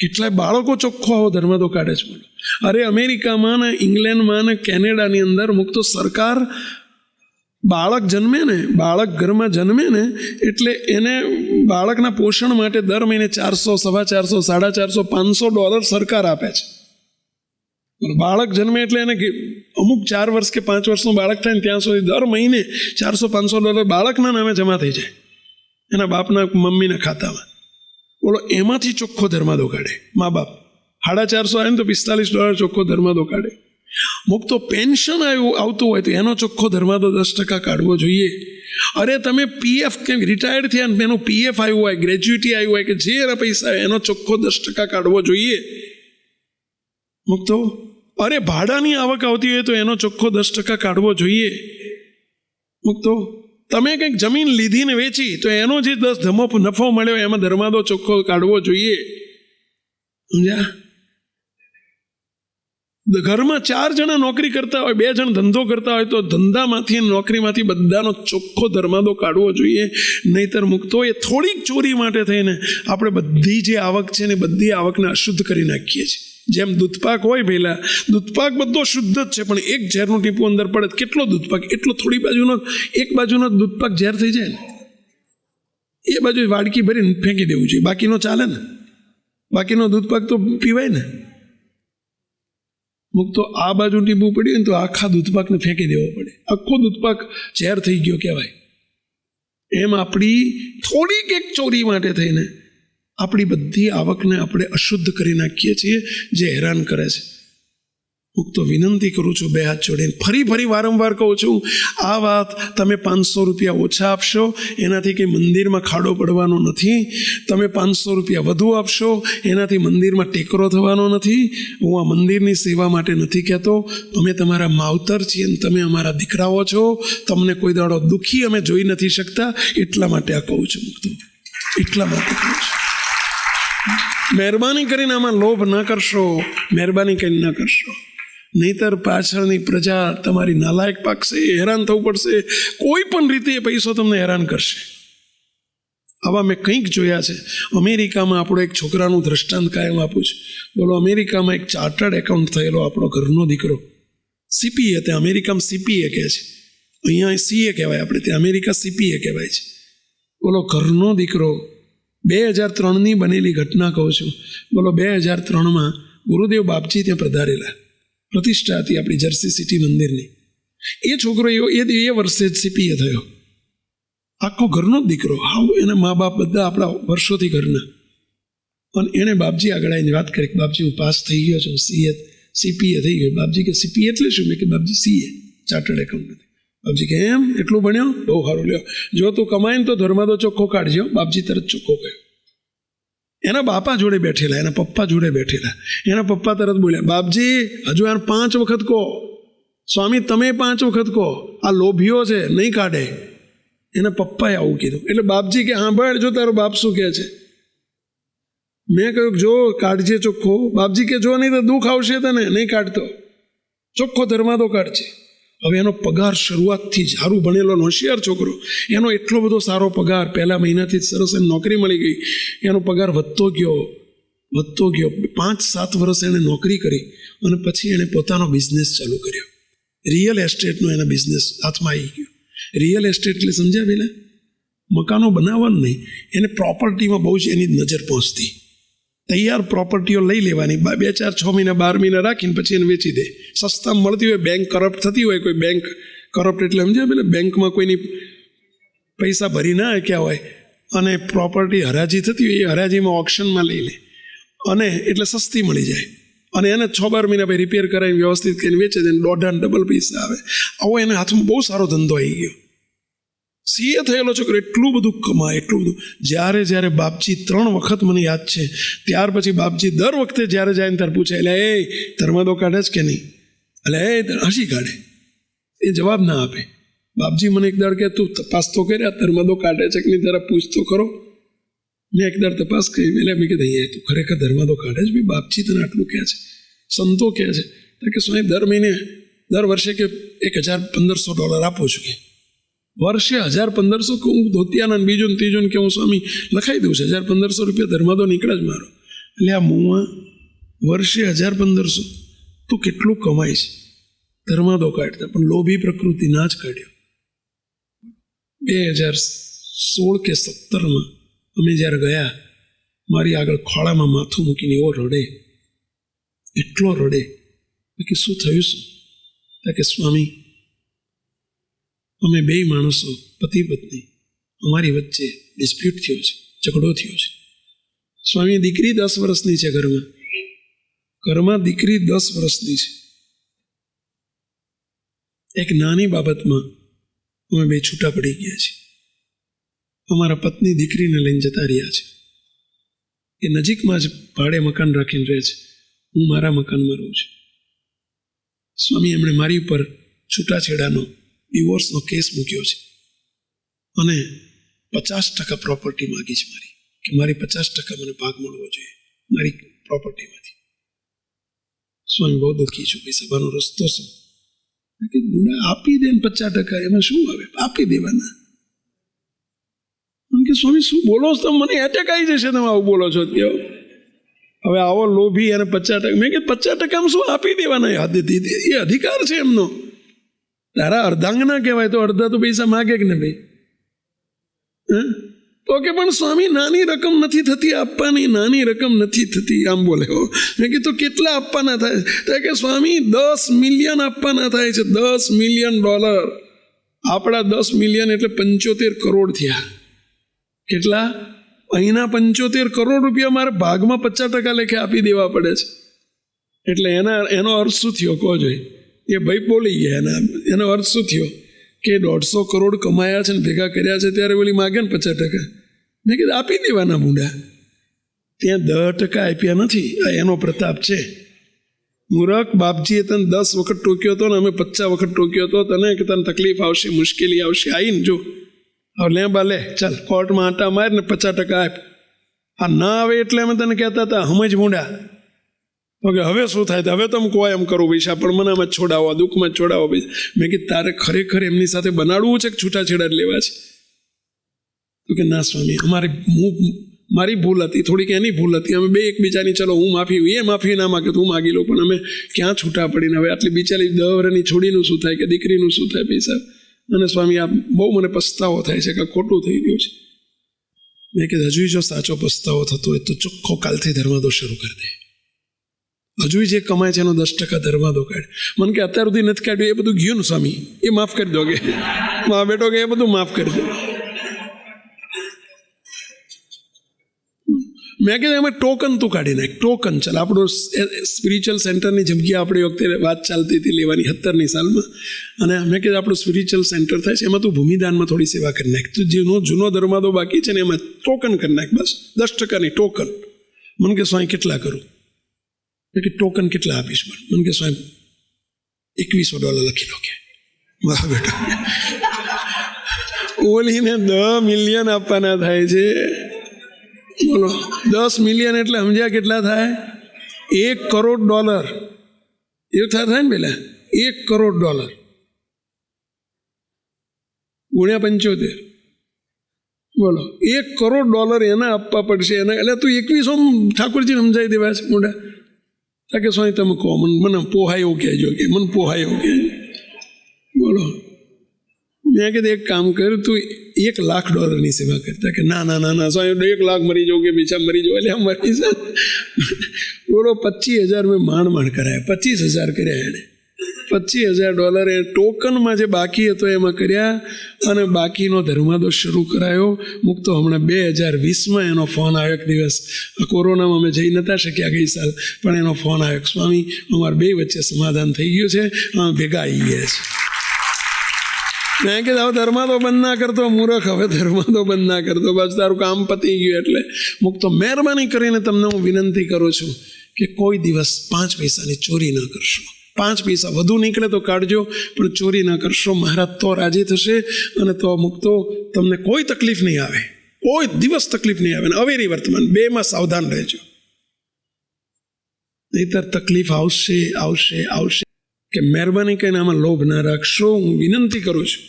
કેટલાય બાળકો ચોખ્ખો આવો ધર્માદો કાઢે છે. બોલો, અરે અમેરિકામાં ને ઇંગ્લેન્ડમાં ને કેનેડાની અંદર મુક્તો સરકાર બાળક જન્મે ને, બાળક ઘરમાં જન્મે ને એટલે એને બાળકના પોષણ માટે દર મહિને 400, $450, $450, $500 સરકાર આપે છે. બાળક જન્મે એટલે એને અમુક 4 વર્ષ કે 5 વર્ષનું બાળક થાય ને ત્યાં સુધી દર મહિને $400-500 બાળકના નામે જમા થઈ જાય એના બાપના મમ્મીના ખાતામાં. બોલો, એમાંથી ચોખ્ખો ધર્માદો કાઢે મા બાપ. $450 આવે ને તો $45 ચોખ્ખો ધર્માદો કાઢે. મુક્તો પેન્શન આવતું હોય તો એનો ચોખ્ખો ધર્માદો 10% કાઢવો જોઈએ. અરે તમે પીએફ કે રિટાયર્ડ થયા ને એનું પીએફ આવ્યું હોય, ગ્રેજ્યુટી આવ્યું હોય કે જે એના પૈસા હોય એનો ચોખ્ખો 10% કાઢવો જોઈએ. મુક્તો અરે ભાડાની આવક આવતી હોય તો એનો ચોખ્ખો 10% કાઢવો જોઈએ. મુક્તો તમે કંઈક જમીન લીધી ને વેચી તો એનો જે 10 નફો મળ્યો એમાં ધર્માદો ચોખ્ખો કાઢવો જોઈએ. સમજ્યા? ઘરમાં 4 જણા નોકરી કરતા હોય, 2 જણ ધંધો કરતા હોય તો ધંધામાંથી નોકરીમાંથી બધાનો ચોખ્ખો ધર્માદો કાઢવો જોઈએ. નહીતર મુક્તો એ થોડીક ચોરી માટે થઈને આપણે બધી જે આવક છે ને બધી આવકને અશુદ્ધ કરી નાખીએ છીએ. જેમ દૂધપાક હોય, પહેલાં દૂધપાક બધો શુદ્ધ જ છે, પણ એક ઝેરનું ટીપું અંદર પડે કેટલો દૂધપાક, એટલો થોડી બાજુનો એક બાજુનો દૂધપાક ઝેર થઈ જાય ને એ બાજુ વાડકી ભરીને ફેંકી દેવું જોઈએ. બાકીનો ચાલે ને, બાકીનો દૂધપાક તો પીવાય ને. મુક્તો આ બાજુ ટીપું પડ્યું ને તો આખા દૂધપાકને ફેંકી દેવો પડે, આખો દૂધપાક ઝેર થઈ ગયો કહેવાય. એમ આપણી થોડીક એક ચોરી માટે થઈને આપણી બધી આવકને આપણે અશુદ્ધ કરી નાખીએ છીએ, જે હેરાન કરે છે. મુક્તો વિનંતી કરું છું 2 હાથ જોડીને, ફરી વારંવાર કહું છું, આ વાત તમે $500 ઓછા આપશો એનાથી કંઈ મંદિરમાં ખાડો પડવાનો નથી. તમે $500 વધુ આપશો એનાથી મંદિરમાં ટેકરો થવાનો નથી. હું આ મંદિરની સેવા માટે નથી કહેતો. અમે તમારા માવતર છીએ અને તમે અમારા દીકરાઓ છો. તમને કોઈ દાડો દુઃખી અમે જોઈ નથી શકતા, એટલા માટે આ કહું છું. મુક્તો એટલા માટે કહું છું. મહેરબાની કરીને આમાં લોભ ન કરશો, મહેરબાની કરીને ન કરશો. નહીતર પાછળની પ્રજા તમારી નાલાયક પાકશે, હેરાન થવું પડશે. કોઈ પણ રીતે એ પૈસો તમને હેરાન કરશે. આવા મેં કંઈક જોયા છે. અમેરિકામાં આપણો એક છોકરાનું દ્રષ્ટાંત કાયમ આપું છું. બોલો, અમેરિકામાં એક ચાર્ટર્ડ એકાઉન્ટ થયેલો આપણો ઘરનો દીકરો, CPA, ત્યાં અમેરિકામાં CPA કહે છે, અહીંયા CA કહેવાય, આપણે ત્યાં અમેરિકા CPA કહેવાય છે. બોલો, ઘરનો દીકરો, 2003ની બનેલી ઘટના કહું છું. બોલો, 2003માં ગુરુદેવ બાપજી ત્યાં પધારેલા, પ્રતિષ્ઠા હતી આપણી જર્સી સિટી મંદિરની. એ છોકરો એ વર્ષે જ CPA થયો, આખો ઘરનો જ દીકરો. એના મા બાપ બધા આપણા વર્ષોથી ઘરના. અને એણે બાપજી આગળ આવીને વાત કરી, બાપજી હું પાસ થઈ ગયો છું, CPA થઈ ગયો. બાપજી કે CPA એટલે શું? મેં કે બાપજી CA, ચાર્ટર્ડ એકાઉન્ટ. બાપજી કે એમ, એટલું ભણ્યો? બહુ સારું, લ્યો, જો તું કમાઈને તો ધર્માદો ચોખ્ખો કાઢજો. બાપજી તરત ચોખ્ખો કહ્યો. એના બાપા જોડે બેઠેલા, એના પપ્પા જોડે બેઠેલા. એના પપ્પા તરત બોલ્યા, બાપજી હજુ યાર 5 વખત કહો, સ્વામી તમે 5 વખત કહો, આ લોભીઓ છે, નહીં કાઢે. એના પપ્પાએ આવું કીધું. એટલે બાપજી કે હા ભાઈ, જો તારો બાપ શું કહે છે. મેં કહ્યું જો કાઢજે ચોખ્ખો. બાપજી કે જો નહીં તો દુઃખ આવશે તને, નહીં કાઢતો, ચોખ્ખો ધર્માદો કાઢજે. હવે એનો પગાર શરૂઆતથી જ સારું ભણેલો હોશિયાર છોકરો, એનો એટલો બધો સારો પગાર, પહેલા મહિનાથી જ સરસ એને નોકરી મળી ગઈ. એનો પગાર વધતો ગયો. 5-7 વર્ષ એણે નોકરી કરી અને પછી એણે પોતાનો બિઝનેસ ચાલુ કર્યો. રિયલ એસ્ટેટનો એનો બિઝનેસ હાથમાં આવી ગયો. રિયલ એસ્ટેટ એટલે સમજ્યા પેલા? મકાનો બનાવવાનું નહીં, એને પ્રોપર્ટીમાં બહુ જ એની નજર પહોંચતી. તૈયાર પ્રોપર્ટીઓ લઈ લેવાની, 2-4-6 મહિના 12 મહિના રાખીને પછી એને વેચી દે. સસ્તા મળતી હોય, બેંક કરપ્ટ થતી હોય, કોઈ બેંક કરપ્ટ એટલે સમજ્યા પેલા બેંકમાં કોઈની પૈસા ભરી ના ક્યાં હોય અને પ્રોપર્ટી હરાજી થતી હોય, એ હરાજીમાં ઓક્શનમાં લઈ લે અને એટલે સસ્તી મળી જાય અને એને 6-12 મહિના પછી રિપેર કરાવીને વ્યવસ્થિત કરીને વેચે છે, 1.5 પૈસા આવે. આવો એને હાથમાં બહુ સારો ધંધો આવી ગયો. CA થયેલો છોકરો એટલું બધું કમાય, એટલું બધું. જ્યારે બાપજી 3 વખત મને યાદ છે, ત્યાર પછી બાપજી દર વખતે જ્યારે જાય ને ત્યારે પૂછે, એટલે એ ધર્માદો કાઢે છે કે નહીં? એટલે એ હસી કાઢે, એ જવાબ ના આપે. બાપજી મને એક દાડ કે તું તપાસ તો કર્યા, ધર્માદો કાઢે છે કે નહીં, તારા પૂછતો ખરો. મેં એક દાડ તપાસ કરી, એટલે મેં કીધું તું ખરેખર ધર્માદો કાઢે છે? ભાઈ બાપજી તને આટલું કહે છે, સંતો કહે છે કે સ્વામી દર વર્ષે કે $1,000-1,500 આપું છું. કે વર્ષે 1,000-1,500 કે હું ધોતિયાના બીજું ત્રીજું કે હું સ્વામી લખાઈ દઉં છું, $1,000-1,500 ધર્માદો નીકળે જ મારો. એટલે આ મુવા વર્ષે 1,000-1,500 તું કેટલું કમાય છે ધર્માદો કાઢતા, પણ લોભી પ્રકૃતિ ના જ કાઢ્યો. 2016 કે 17 અમે જ્યારે ગયા, મારી આગળ ખોળામાં માથું મૂકીને એવો રડે, એટલો રડે કે શું થયું, શું કે સ્વામી અમે બે માણસો પતિ પત્ની, અમારી વચ્ચે ડિસ્પ્યુટ થયો છે, ઝઘડો થયો છે. સ્વામી દીકરી 10 વર્ષની છે, ઘરમાં દીકરી 10 વર્ષની છે. એક નાની બાબતમાં અમે બે છૂટા પડી ગયા છીએ. અમારા પત્ની દીકરીને લઈને જતા રહ્યા છે. એ નજીકમાં જ ભાડે મકાન રાખીને રહે છે, હું મારા મકાનમાં રહું છું. સ્વામી એમણે મારી ઉપર છૂટાછેડાનો ડિવોર્સનો કેસ મૂક્યો છે અને 50% પ્રોપર્ટી માગી છે મારી, કે મારી 50% મને ભાગ મળવો જોઈએ મારી પ્રોપર્ટીમાંથી. સ્વામી બહુ દુઃખી છું, ભાઈ સભાનો રસ્તો શું? કે આપી દે ને 50%, એમાં શું આવે, આપી દેવાના. કે સ્વામી શું બોલો છો તમે, મને એટેક આવી જશે તમે આવું બોલો છો. હવે આવો લોભી અને 50%, મેં કે 50% શું આપી દેવાના, એ અધિકાર છે એમનો. તારા અર્ધાંગના કહેવાય તો અડધા તો પૈસા માગે કે ને ભાઈ. તો કે પણ સ્વામી નાની રકમ નથી થતી આપવાની, નાની રકમ નથી થતી, આમ બોલે. મેં કીધું કેટલા આપવાના થાય? તો કે સ્વામી 10 મિલિયન આપવાના થાય છે, $10 મિલિયન. આપણા 10 મિલિયન એટલે 75 કરોડ થયા. કેટલા? અહીંના 75 કરોડ રૂપિયા મારે ભાગમાં 50% લેખે આપી દેવા પડે છે. એટલે એનો અર્થ શું થયો કહો જોઈએ? એ ભાઈ બોલી ગયા. એનો અર્થ શું થયો કે 150 કરોડ કમાયા છે ને ભેગા કર્યા છે, ત્યારે ઓલી માગે ને 50%. મેં કીધું આપી દેવાના બુડા. ત્યાં 10% આપ્યા નથી. આ એનો પ્રતાપ છે. મૂરખ બાપજીએ તને 10 વખત ટોક્યો હતો ને અમે 50 વખત ટોક્યો હતો તને, કે તને તકલીફ આવશે, મુશ્કેલી આવશે. આવીને જો હવે લે બા લે, ચાલ કોર્ટમાં આંટા માર ને 50% આપ. આ ના આવે એટલે અમે તને કહેતા હતા હમજ મૂંડા. તો કે હવે શું થાય? હવે તમે કહો એમ કરું પૈસા, પણ મને આમાં છોડાવો, દુઃખમાં છોડાવો પૈસા. મેં કીધું તારે ખરેખર એમની સાથે બનાડવું છે કે છૂટાછેડા લેવા છે? તો કે ના સ્વામી, મારી ભૂલ હતી, થોડીક એની ભૂલ હતી. અમે બે એકબીજાની, ચલો હું માફી, એ માફી ના માગે તો હું માગી લઉં, પણ અમે ક્યાં છૂટા પડીને હવે આટલી બિચારી 10 વર્ષની છોડીનું શું થાય, કે દીકરીનું શું થાય પૈસા? અને સ્વામી આ બહુ મને પસ્તાવો થાય છે કે ખોટું થઈ ગયું છે. મેં કીધું હજુ જો સાચો પસ્તાવો થતો હોય તો ચોખ્ખો કાલથી ધર્માદો શરૂ કરી દે. હજુ જે કમાય છે એનો 10% ધર્માદો કાઢ. મને કે અત્યાર સુધી નથી કાઢ્યું, એ બધું ગયું ને સ્વામી, એ માફ કરી દો. કે મા બેટો કે એ બધું માફ કરી દો. મેં કીધું એમાં ટોકન તું કાઢી નાખ, ટોકન. ચાલ આપણું સ્પિરિચ્યુઅલ સેન્ટરની જગ્યા આપણી વખતે વાત ચાલતી હતી લેવાની 17ની સાલમાં, અને મેં કીધું આપણું સ્પિરિચ્યુઅલ સેન્ટર થાય છે, એમાં તું ભૂમિદાનમાં થોડી સેવા કરી નાખ. તું જૂનો ધર્માદો બાકી છે ને એમાં ટોકન કરી નાખ, બસ 10%ની ટોકન. મને કે સ્વામી કેટલા કરું? મેં કે ટોકન કેટલા આપીશ? મને કે સ્વામી $2100 લખી લો. કે વાહ બેટા, ઓલીને 10 મિલિયન આપવાના થાય છે. બોલો 10 મિલિયન એટલે સમજ્યા કેટલા થાય? $1 કરોડ. એવું થાય ને પેલા $1 કરોડ ગુણ્યા 75. બોલો $1 કરોડ એના આપવા પડશે. એના એટલે તું 2100 ઠાકોરજી સમજાવી દેવા છે મોટા. કે સ્વામી તમે કહો, મને પોહાય એવું કહેજો, કે મને પોહાય એવું કહેજો. બોલો મેં કીધું એક કામ કર્યું, તું $1 લાખ સેવા કરતા. કે ના ના ના ના સ્વામી 1 લાખ મરી જાઉં, કે બીજા મરી જાઉં. એટલે મરી છે. બોલો 25,000 મેં માંડ કરાયા, 25,000 કર્યા એણે. $25,000 એ ટોકનમાં જે બાકી હતો એમાં કર્યા, અને બાકીનો ધર્માદો શરૂ કરાયો. મૂકતો હમણાં 2020માં એનો ફોન આવ્યો એક દિવસ. કોરોનામાં અમે જઈ નતા શક્યા ગઈ સાલ, પણ એનો ફોન આવ્યો, સ્વામી અમારા બે વચ્ચે સમાધાન થઈ ગયું છે, અમે ભેગા આવી ગયા છે. મેં કીધું હવે ધર્માદો બંધ ના કરતો મૂર્ખ, હવે ધર્માદો બંધ ના કરતો, બસ તારું કામ પતી ગયું. એટલે મૂકતો મહેરબાની કરીને તમને હું વિનંતી કરું છું કે કોઈ દિવસ 5 પૈસાની ચોરી ન કરશો. 5 પૈસા વધુ નીકળે તો કાઢજો, પણ ચોરી ના કરશો. મહારાજ તો રાજી થશે, અને તો મૂકતો તમને કોઈ તકલીફ નહીં આવે, કોઈ દિવસ તકલીફ નહીં આવે. અવેરી વર્તમાન 2માં સાવધાન રહેજો, નહીતર તકલીફ આવશે આવશે આવશે. કે મહેરબાની કરીને આમાં લોભ ના રાખશો, હું વિનંતી કરું છું.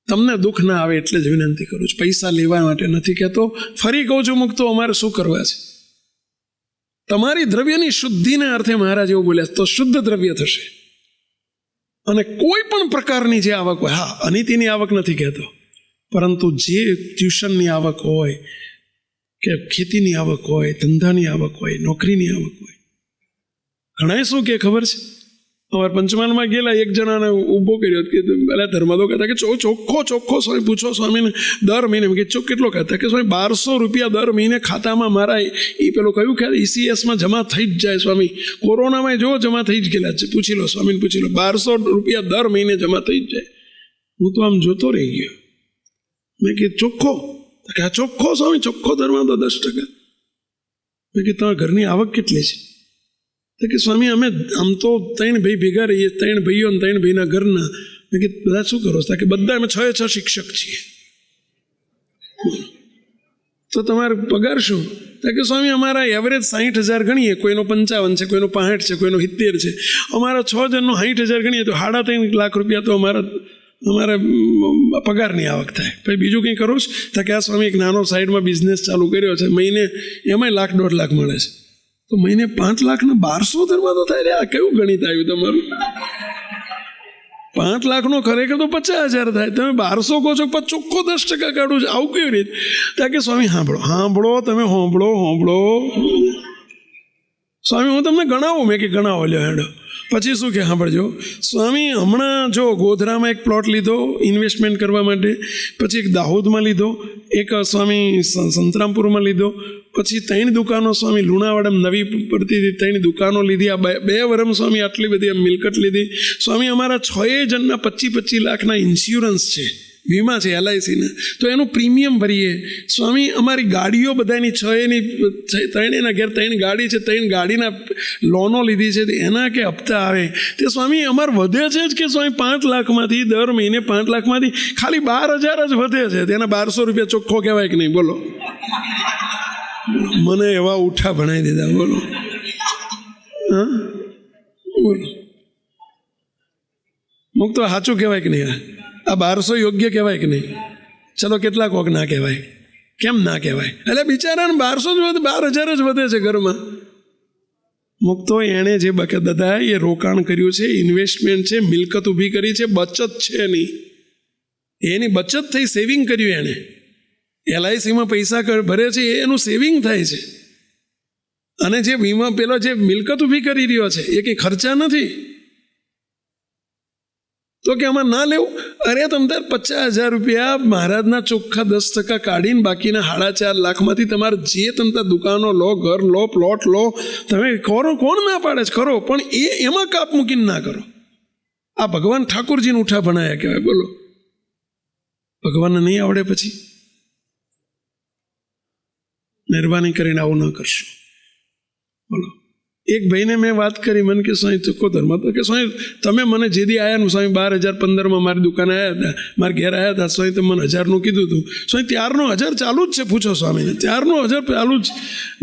તમને દુઃખ ના આવે એટલે જ વિનંતી કરું છું, પૈસા લેવા માટે નથી કહેતો. ફરી કહું છું મૂકતો, અમારે શું કરવા છે? તમારી દ્રવ્યની શુદ્ધિને અર્થે મહારાજ એવું બોલ્યા, તો શુદ્ધ દ્રવ્ય થશે. અને કોઈ પણ પ્રકારની જે આવક હોય, હા અનિતિની આવક નથી કહેતો, પરંતુ જે ટ્યુશનની આવક હોય કે ખેતીની આવક હોય, ધંધાની આવક હોય, નોકરીની આવક હોય. ઘણા શું કે ખબર છે, અમારા પંચમહાલમાં ગયેલા એક જણાને ઊભો કર્યો કે પેલા ધર્માદો કહેતા કે ચોખ્ખો સ્વામી પૂછો સ્વામીને દર મહિને કે કેટલો કહેતા કે સ્વામી 1200 રૂપિયા દર મહિને ખાતામાં મારા એ પેલો કયું કે ECSમાં જમા થઈ જ જાય સ્વામી, કોરોનામાં જો જમા થઈ જ ગયેલા છે, પૂછી લો સ્વામીને પૂછી લો, 1200 રૂપિયા દર મહિને જમા થઈ જ જાય. હું તો આમ જોતો રહી ગયો. મેં કીધું ચોખ્ખો? કે આ ચોખ્ખો સ્વામી, ચોખ્ખો ધર્માદો 10%. મેં કીધું તમારા ઘરની આવક કેટલી છે? તો કે સ્વામી અમે આમ તો 3 ભાઈ ભેગા રહીએ, 3 ભાઈઓ અને 3 ભાઈના ઘરના. મેં કીધું બધા શું કરો? કે બધા અમે 6 શિક્ષક છીએ. તો તમારો પગાર શું? તો કે સ્વામી અમારા એવરેજ 60,000 ગણીએ, કોઈનો 55 છે, કોઈનો 65 છે, કોઈનો 70 છે. અમારા 6 જણનો 60,000 ગણીએ તો 3.5 લાખ રૂપિયા તો અમારા પગારની આવક થાય. પછી બીજું કંઈ કરો છો? તો કે આ સ્વામી એક નાનો સાઈડમાં બિઝનેસ ચાલુ કર્યો છે, મહિને એમાંય 1.5 લાખ મળે છે. તો મહિને 5 લાખના 1200 ધર્માદો થાય. આ કેવું ગણિત આવ્યું તમારું? 5 લાખનો ખરેખર તો 50,000 થાય, તમે 1200 કહો છો, પણ ચોખ્ખો 10% કાઢું છે. આવું કેવી રીતે? ત્યાં કે સ્વામી સાંભળો તમે સાંભળો સ્વામી, હું તમને ગણાવું. મેં કે ગણાવો લ્યો હેડો. પછી શું કે સાંભળજો સ્વામી, હમણાં જો ગોધરામાં એક પ્લોટ લીધો ઇન્વેસ્ટમેન્ટ કરવા માટે, પછી એક દાહોદમાં લીધો, એક સ્વામી સંતરામપુરમાં લીધો, પછી 3 દુકાનો સ્વામી લુણાવાડામાં નવી પડતી હતી, 3 દુકાનો લીધી. આ 2 વર્ષ સ્વામી આટલી બધી મિલકત લીધી. સ્વામી અમારા 6 જણના 25 લાખના ઇન્સ્યોરન્સ છે, વીમા છે LICના, તો એનું પ્રીમિયમ ભરીએ. સ્વામી અમારી ગાડીઓ બધાની 3 ઘેર 3 ગાડી છે, 3 ગાડીના લોનો લીધી છે, એના કે હપ્તા આવે તે સ્વામી અમારે વધે છે જ કે સ્વામી 5 લાખમાંથી દર મહિને 5 લાખમાંથી ખાલી 12,000 જ વધે છે. તેના 1200 રૂપિયા ચોખ્ખો કહેવાય કે નહીં? બોલો. મને એવા ઉઠા ભણાવી દીધા. બોલો. હા બોલો, મુક તો સાચું કહેવાય કે નહીં? આ 1200 યોગ્ય કહેવાય કે નહીં? ચલો કેટલાક વખત ના કહેવાય. કેમ ના કહેવાય? એટલે બિચારાને 1200 જ વધે, 12,000 જ વધે છે ઘરમાં. મુક્તો એણે જે બધા એ રોકાણ કર્યું છે, ઇન્વેસ્ટમેન્ટ છે, મિલકત ઊભી કરી છે, બચત છે નહીં, એની બચત થઈ, સેવિંગ કર્યું એણે. LICમાં પૈસા ભરે છે, એનું સેવિંગ થાય છે. અને જે વીમા પેલો જે મિલકત ઊભી કરી રહ્યો છે એ કંઈ ખર્ચા નથી. તો કે આમાં ના લેવું? અરે તમ તાર 50,000 રૂપિયા મહારાજના ચોખ્ખા 10% કાઢીને બાકીના 4.5 લાખમાંથી તમારે જે તમતા દુકાનો લો, ઘર લો, પ્લોટ લો, તમે કરો. કોણ ના પાડે છે? કરો, પણ એમાં કાપ મૂકીને ના કરો. આ ભગવાન ઠાકોરજીને ઉઠા ભણાયા કહેવાય. બોલો. ભગવાનને નહીં આવડે પછી મહેરબાની કરીને આવું ન કરશો. બોલો. એક ભાઈને મેં વાત કરી, મને કે સ્વામી ચોખ્ખો ધર્મ હતો કે સ્વામી તમે મને જે દી આવ્યા ને સ્વામી 2015માં મારી દુકાને આવ્યા હતા, મારા ઘેર આવ્યા હતા સ્વામી, તમે મને 1000નું કીધું હતું સ્વામી, ત્યારનો 1000 ચાલુ જ છે. પૂછો સ્વામીને, ત્યારનો 1000 ચાલુ જ.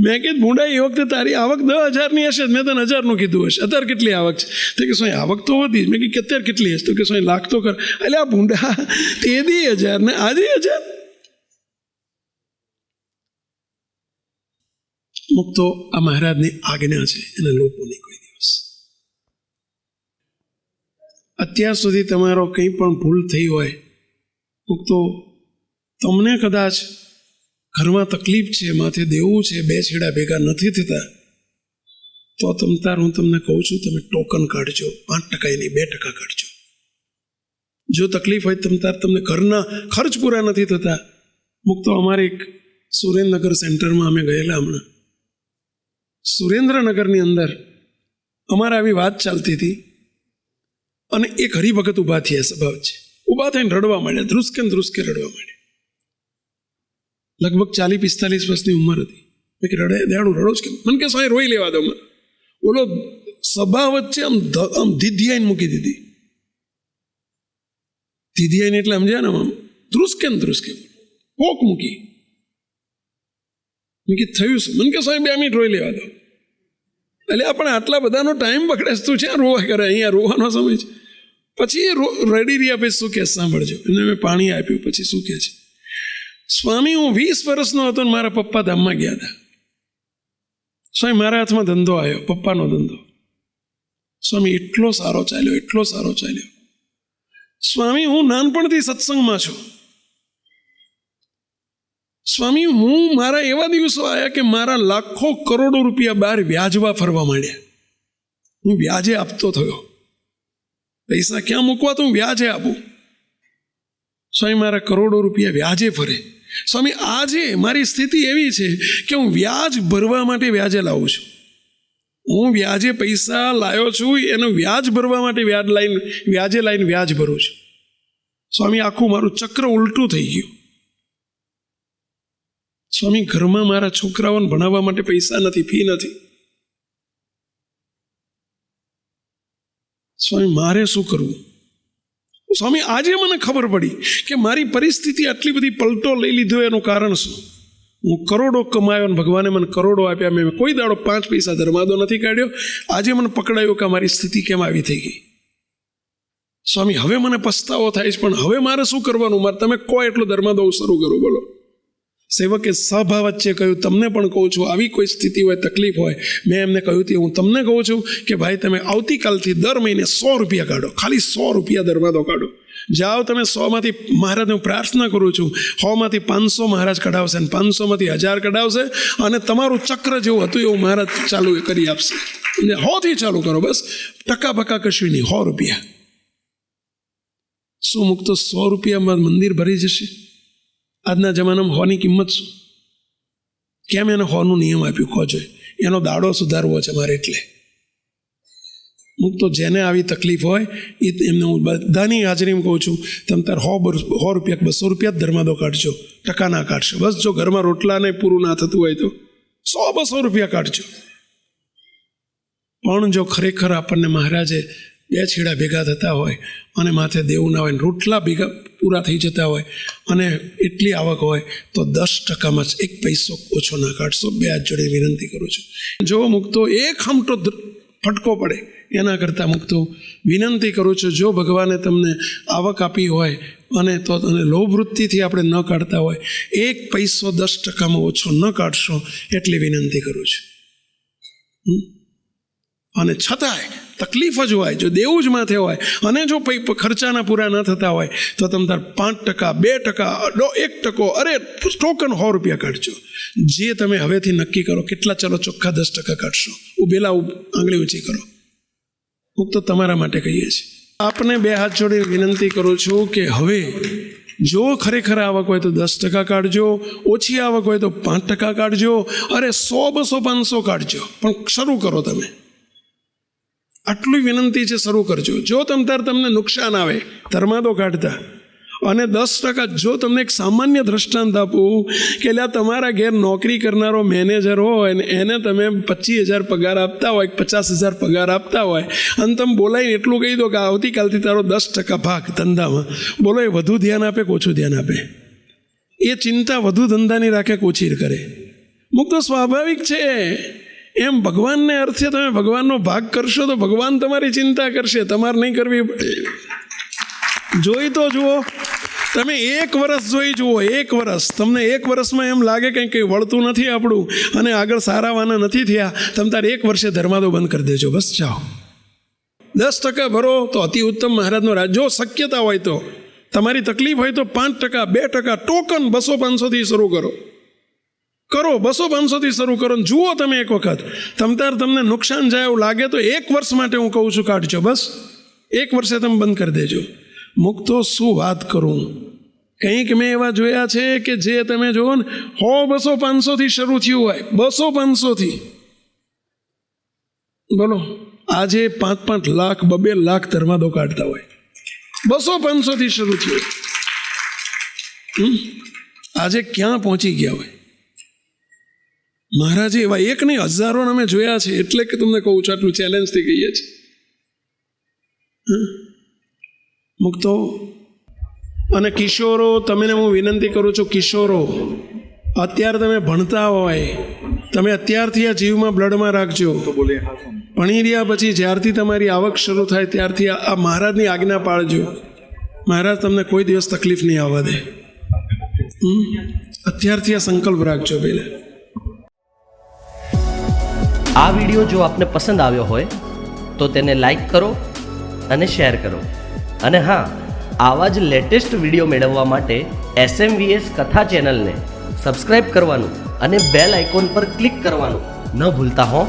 મેં કીધું ભૂંડા એ વખતે તારી આવક 10,000ની હશે, મેં તને 1000નું કીધું હશે. અત્યારે કેટલી આવક છે? તો કે સ્વામી આવક તો વધી. મેં કીધું અત્યારે કેટલી હશે? તો કે સ્વામી લાખ તો કર. એટલે આ ભૂંડા તે દી 1000 ને આજે 1000. મુક્તો આ મહારાજની આજ્ઞા છે, એને લોકો નહીં કોઈ દિવસ. અત્યાર સુધી તમારો કંઈ પણ ભૂલ થઈ હોય, મુક્તો તમને કદાચ ઘરમાં તકલીફ છે, માથે દેવું છે, 2 છેડા ભેગા નથી થતા, તો હું તમને કહું છું તમે ટોકન કાઢજો. 5% નહીં, 2% કાઢજો. જો તકલીફ હોય તમને ઘરના ખર્ચ પૂરા નથી થતા. મુક્તો અમારે એક સુરેન્દ્રનગર સેન્ટરમાં અમે ગયેલા હમણાં. સુરેન્દ્રનગરની અંદર અમારે આવી વાત ચાલતી હતી અને એક હરિભગત ઊભા થયા, સ્વભાવ છે, ઊભા થઈને રડવા માંડ્યા, ધ્રુસકે રડવા માંડ્યા. લગભગ 40-45 વર્ષની ઉંમર હતી. મેં કે દયાળુ રડો જ કેમ? મને કે સ્વામી રોઈ લેવા દો. બોલો સભા વચ્ચે આમ ધીધિયાઈને મૂકી દીધી. ધીધિયાઈને એટલે સમજ્યા ને, આમ ધ્રુસકે પોક મૂકી. મેં કે થયું શું? મને કે સ્વામી 2 મિનિટ રોઈ લેવા દો. એટલે આપણે આટલા બધાનો ટાઈમ પકડે તું છે, રોવા કરે, અહીંયા રોવાનો સમય છે. પછી એ રેડી રહ્યા. પછી શું કે સાંભળજો. એમને મેં પાણી આપ્યું. પછી શું કે છે, સ્વામી હું 20 વર્ષનો હતો ને મારા પપ્પા ધામમાં ગયા હતા. સ્વામી મારા હાથમાં ધંધો આવ્યો, પપ્પાનો ધંધો. સ્વામી એટલો સારો ચાલ્યો. સ્વામી હું નાનપણથી સત્સંગમાં છું. સ્વામી હું મારા એવા દિવસો આવ્યા કે મારા લાખો કરોડો રૂપિયા બહાર વ્યાજવા ફરવા માંડ્યા. હું વ્યાજે આપતો થયો. પૈસા ક્યાં મૂકવા તો હું વ્યાજે આપું. સ્વામી મારા કરોડો રૂપિયા વ્યાજે ફરે. સ્વામી આજે મારી સ્થિતિ એવી છે કે હું વ્યાજ ભરવા માટે વ્યાજે લાવું છું. હું વ્યાજે પૈસા લાવ્યો છું એનું વ્યાજ ભરવા માટે વ્યાજે લાવીને વ્યાજ ભરું છું. સ્વામી આખું મારું ચક્ર ઉલટું થઈ ગયું. સ્વામી ઘરમાં મારા છોકરાઓને ભણાવવા માટે પૈસા નથી, ફી નથી. સ્વામી મારે શું કરવું? સ્વામી આજે મને ખબર પડી કે મારી પરિસ્થિતિ આટલી બધી પલટો લઈ લીધો એનું કારણ શું? હું કરોડો કમાયો અને ભગવાને મને કરોડો આપ્યા. મેં કોઈ દાડો 5 પૈસા ધર્માદો નથી કાઢ્યો. આજે મને પકડાયું કે મારી સ્થિતિ કેમ આવી થઈ ગઈ. સ્વામી હવે મને પસ્તાવો થાય છે, પણ હવે મારે શું કરવાનું? તમે કહો એટલો ધર્માદો શરૂ કરો. બોલો. સેવકે સભા વચ્ચે કહ્યું, તમને પણ કહું છું, આવી કોઈ સ્થિતિ હોય, તકલીફ હોય, મેં એમને કહ્યું તે હું તમને કહું છું કે ભાઈ તમે આવતીકાલથી દર મહિને 100 રૂપિયા કાઢો. ખાલી 100 રૂપિયા ધર્માદો કાઢો. જાઓ તમે 100માંથી, મહારાજને હું પ્રાર્થના કરું છું, 100માંથી 500 મહારાજ કઢાવશે અને 500માંથી 1000 કઢાવશે અને તમારું ચક્ર જેવું હતું એવું મહારાજ ચાલુ કરી આપશે. 100થી ચાલુ કરો. બસ ટકા બકા કશું નહીં. 100 રૂપિયા. શું મુકતો 100 રૂપિયામાં મંદિર ભરી જશે? આજના જમાનામાં 100ની કિંમત શું? કેમ એને 100નું નિયમ આપ્યું? કહો જોઈએ. એનો દાડો સુધારવો છે મારે. એટલે મુક્તો જેને આવી તકલીફ હોય એમને હું બધાની હાજરીમાં કહું છું, તમે તાર 100 રૂપિયા 200 રૂપિયા જ ધર્માદો કાઢજો, ટકા ના કાઢશો. બસ જો ઘરમાં રોટલાને પૂરું ના થતું હોય તો 100-200 રૂપિયા કાઢજો. પણ જો ખરેખર આપણને મહારાજે 2 છેડા ભેગા થતા હોય અને માથે દેવું ના હોય, રોટલા ભેગા પૂરા થઈ જતા હોય અને એટલી આવક હોય તો 10%માં જ 1 પૈસો ઓછો ના કાઢશો. 2 હાથ જોડે વિનંતી કરું છું. જો મુક્તો એક હમટો ફટકો પડે એના કરતાં મુક્તો વિનંતી કરું છું, જો ભગવાને તમને આવક આપી હોય અને તો લોભ વૃત્તિથી આપણે ન કાઢતા હોય, 1 પૈસો 10%માં ઓછો ન કાઢશો એટલી વિનંતી કરું છું. અને છતાંય તકલીફ જ હોય, જો દેવું જ માથે હોય અને જો ખર્ચાના પૂરા ન થતા હોય તો તમે તાર 5%, 2%, 1%, અરે ટોકન 100 રૂપિયા કાઢજો. જે તમે હવેથી નક્કી કરો કેટલા, ચલો ચોખ્ખા 10% કાઢશો. ઉભેલા આંગળી ઊંચી કરો. હું તો તમારા માટે કહીએ છીએ. આપને 2 હાથ જોડી વિનંતી કરું છું કે હવે જો ખરેખર આવક હોય તો 10% કાઢજો, ઓછી આવક હોય તો 5% કાઢજો, અરે 100, 200, 500 કાઢજો, પણ શરૂ કરો. તમે આટલી વિનંતી છે, શરૂ કરજો. જો તમને નુકસાન આવે ધર્માદો કાઢતા, અને 10% જો તમને એક સામાન્ય દ્રષ્ટાંત આપું કે તમારા ઘેર નોકરી કરનારો મેનેજર હોય ને એને તમે 25,000 પગાર આપતા હોય, 50,000 પગાર આપતા હોય અને તમે બોલાવીને એટલું કહી દો કે આવતીકાલથી તારો 10% ભાગ ધંધામાં. બોલો, એ વધુ ધ્યાન આપે કે ઓછું ધ્યાન આપે? એ ચિંતા વધુ ધંધાની રાખે કે ઓછી કરે? મુક્ત સ્વાભાવિક છે. એમ ભગવાનને અર્થે તમે ભગવાનનો ભાગ કરશો તો ભગવાન તમારી ચિંતા કરશે, તમારે નહીં કરવી. જોઈ તો જુઓ, તમે 1 વર્ષ જોઈ જુઓ. 1 વર્ષ તમને 1 વર્ષમાં એમ લાગે કંઈ વળતું નથી આપણું અને આગળ સારા વાના નથી થયા, તમે તાર 1 વર્ષે ધર્માદો બંધ કરી દેજો. બસ જાઓ. 10% ભરો તો અતિ ઉત્તમ મહારાજનો રાજ. જો શક્યતા હોય તો, તમારી તકલીફ હોય તો 5%, 2%, ટોકન 200-500થી શરૂ કરો. 200-500થી શરૂ કરો. જુઓ તમે એક વખત, તમને નુકસાન જાય એવું લાગે તો 1 વર્ષ માટે હું કહું છું કાઢજો. બસ 1 વર્ષે તમે બંધ કરી દેજો. મુક્તો શું વાત કરું, કંઈક મેં એવા જોયા છે કે જે તમે જુઓ ને 100, 200, 500થી શરૂ થયું હોય, 200-500થી. બોલો, આજે 5-5 લાખ 2-2 લાખ ધર્માદો કાઢતા હોય, 200-500થી શરૂ થયું. આજે ક્યાં પહોંચી ગયા હોય? મહારાજે એવા એક નહીં, હજારો અમે જોયા છે. એટલે કે તમને કહું છું, આટલું ચેલેન્જથી કહીએ છીએ. મુક્તો અને કિશોરો, તમને હું વિનંતી કરું છું, કિશોરો અત્યારે તમે ભણતા હોય, તમે અત્યારથી આ જીવમાં બ્લડમાં રાખજો. ભણી રહ્યા પછી જ્યારથી તમારી આવક શરૂ થાય ત્યારથી આ મહારાજની આજ્ઞા પાળજો. મહારાજ તમને કોઈ દિવસ તકલીફ નહીં આવવા દે. અત્યારથી આ સંકલ્પ રાખજો. પહેલા આ વિડીયો જો આપને પસંદ આવ્યો હોય તો તેને લાઈક કરો અને શેર કરો. અને હા, આવા જ લેટેસ્ટ વિડીયો મેળવવા માટે SMVS કથા ચેનલને સબસ્ક્રાઈબ કરવાનું અને બેલ આઇકોન પર ક્લિક કરવાનું ન ભૂલતા હો.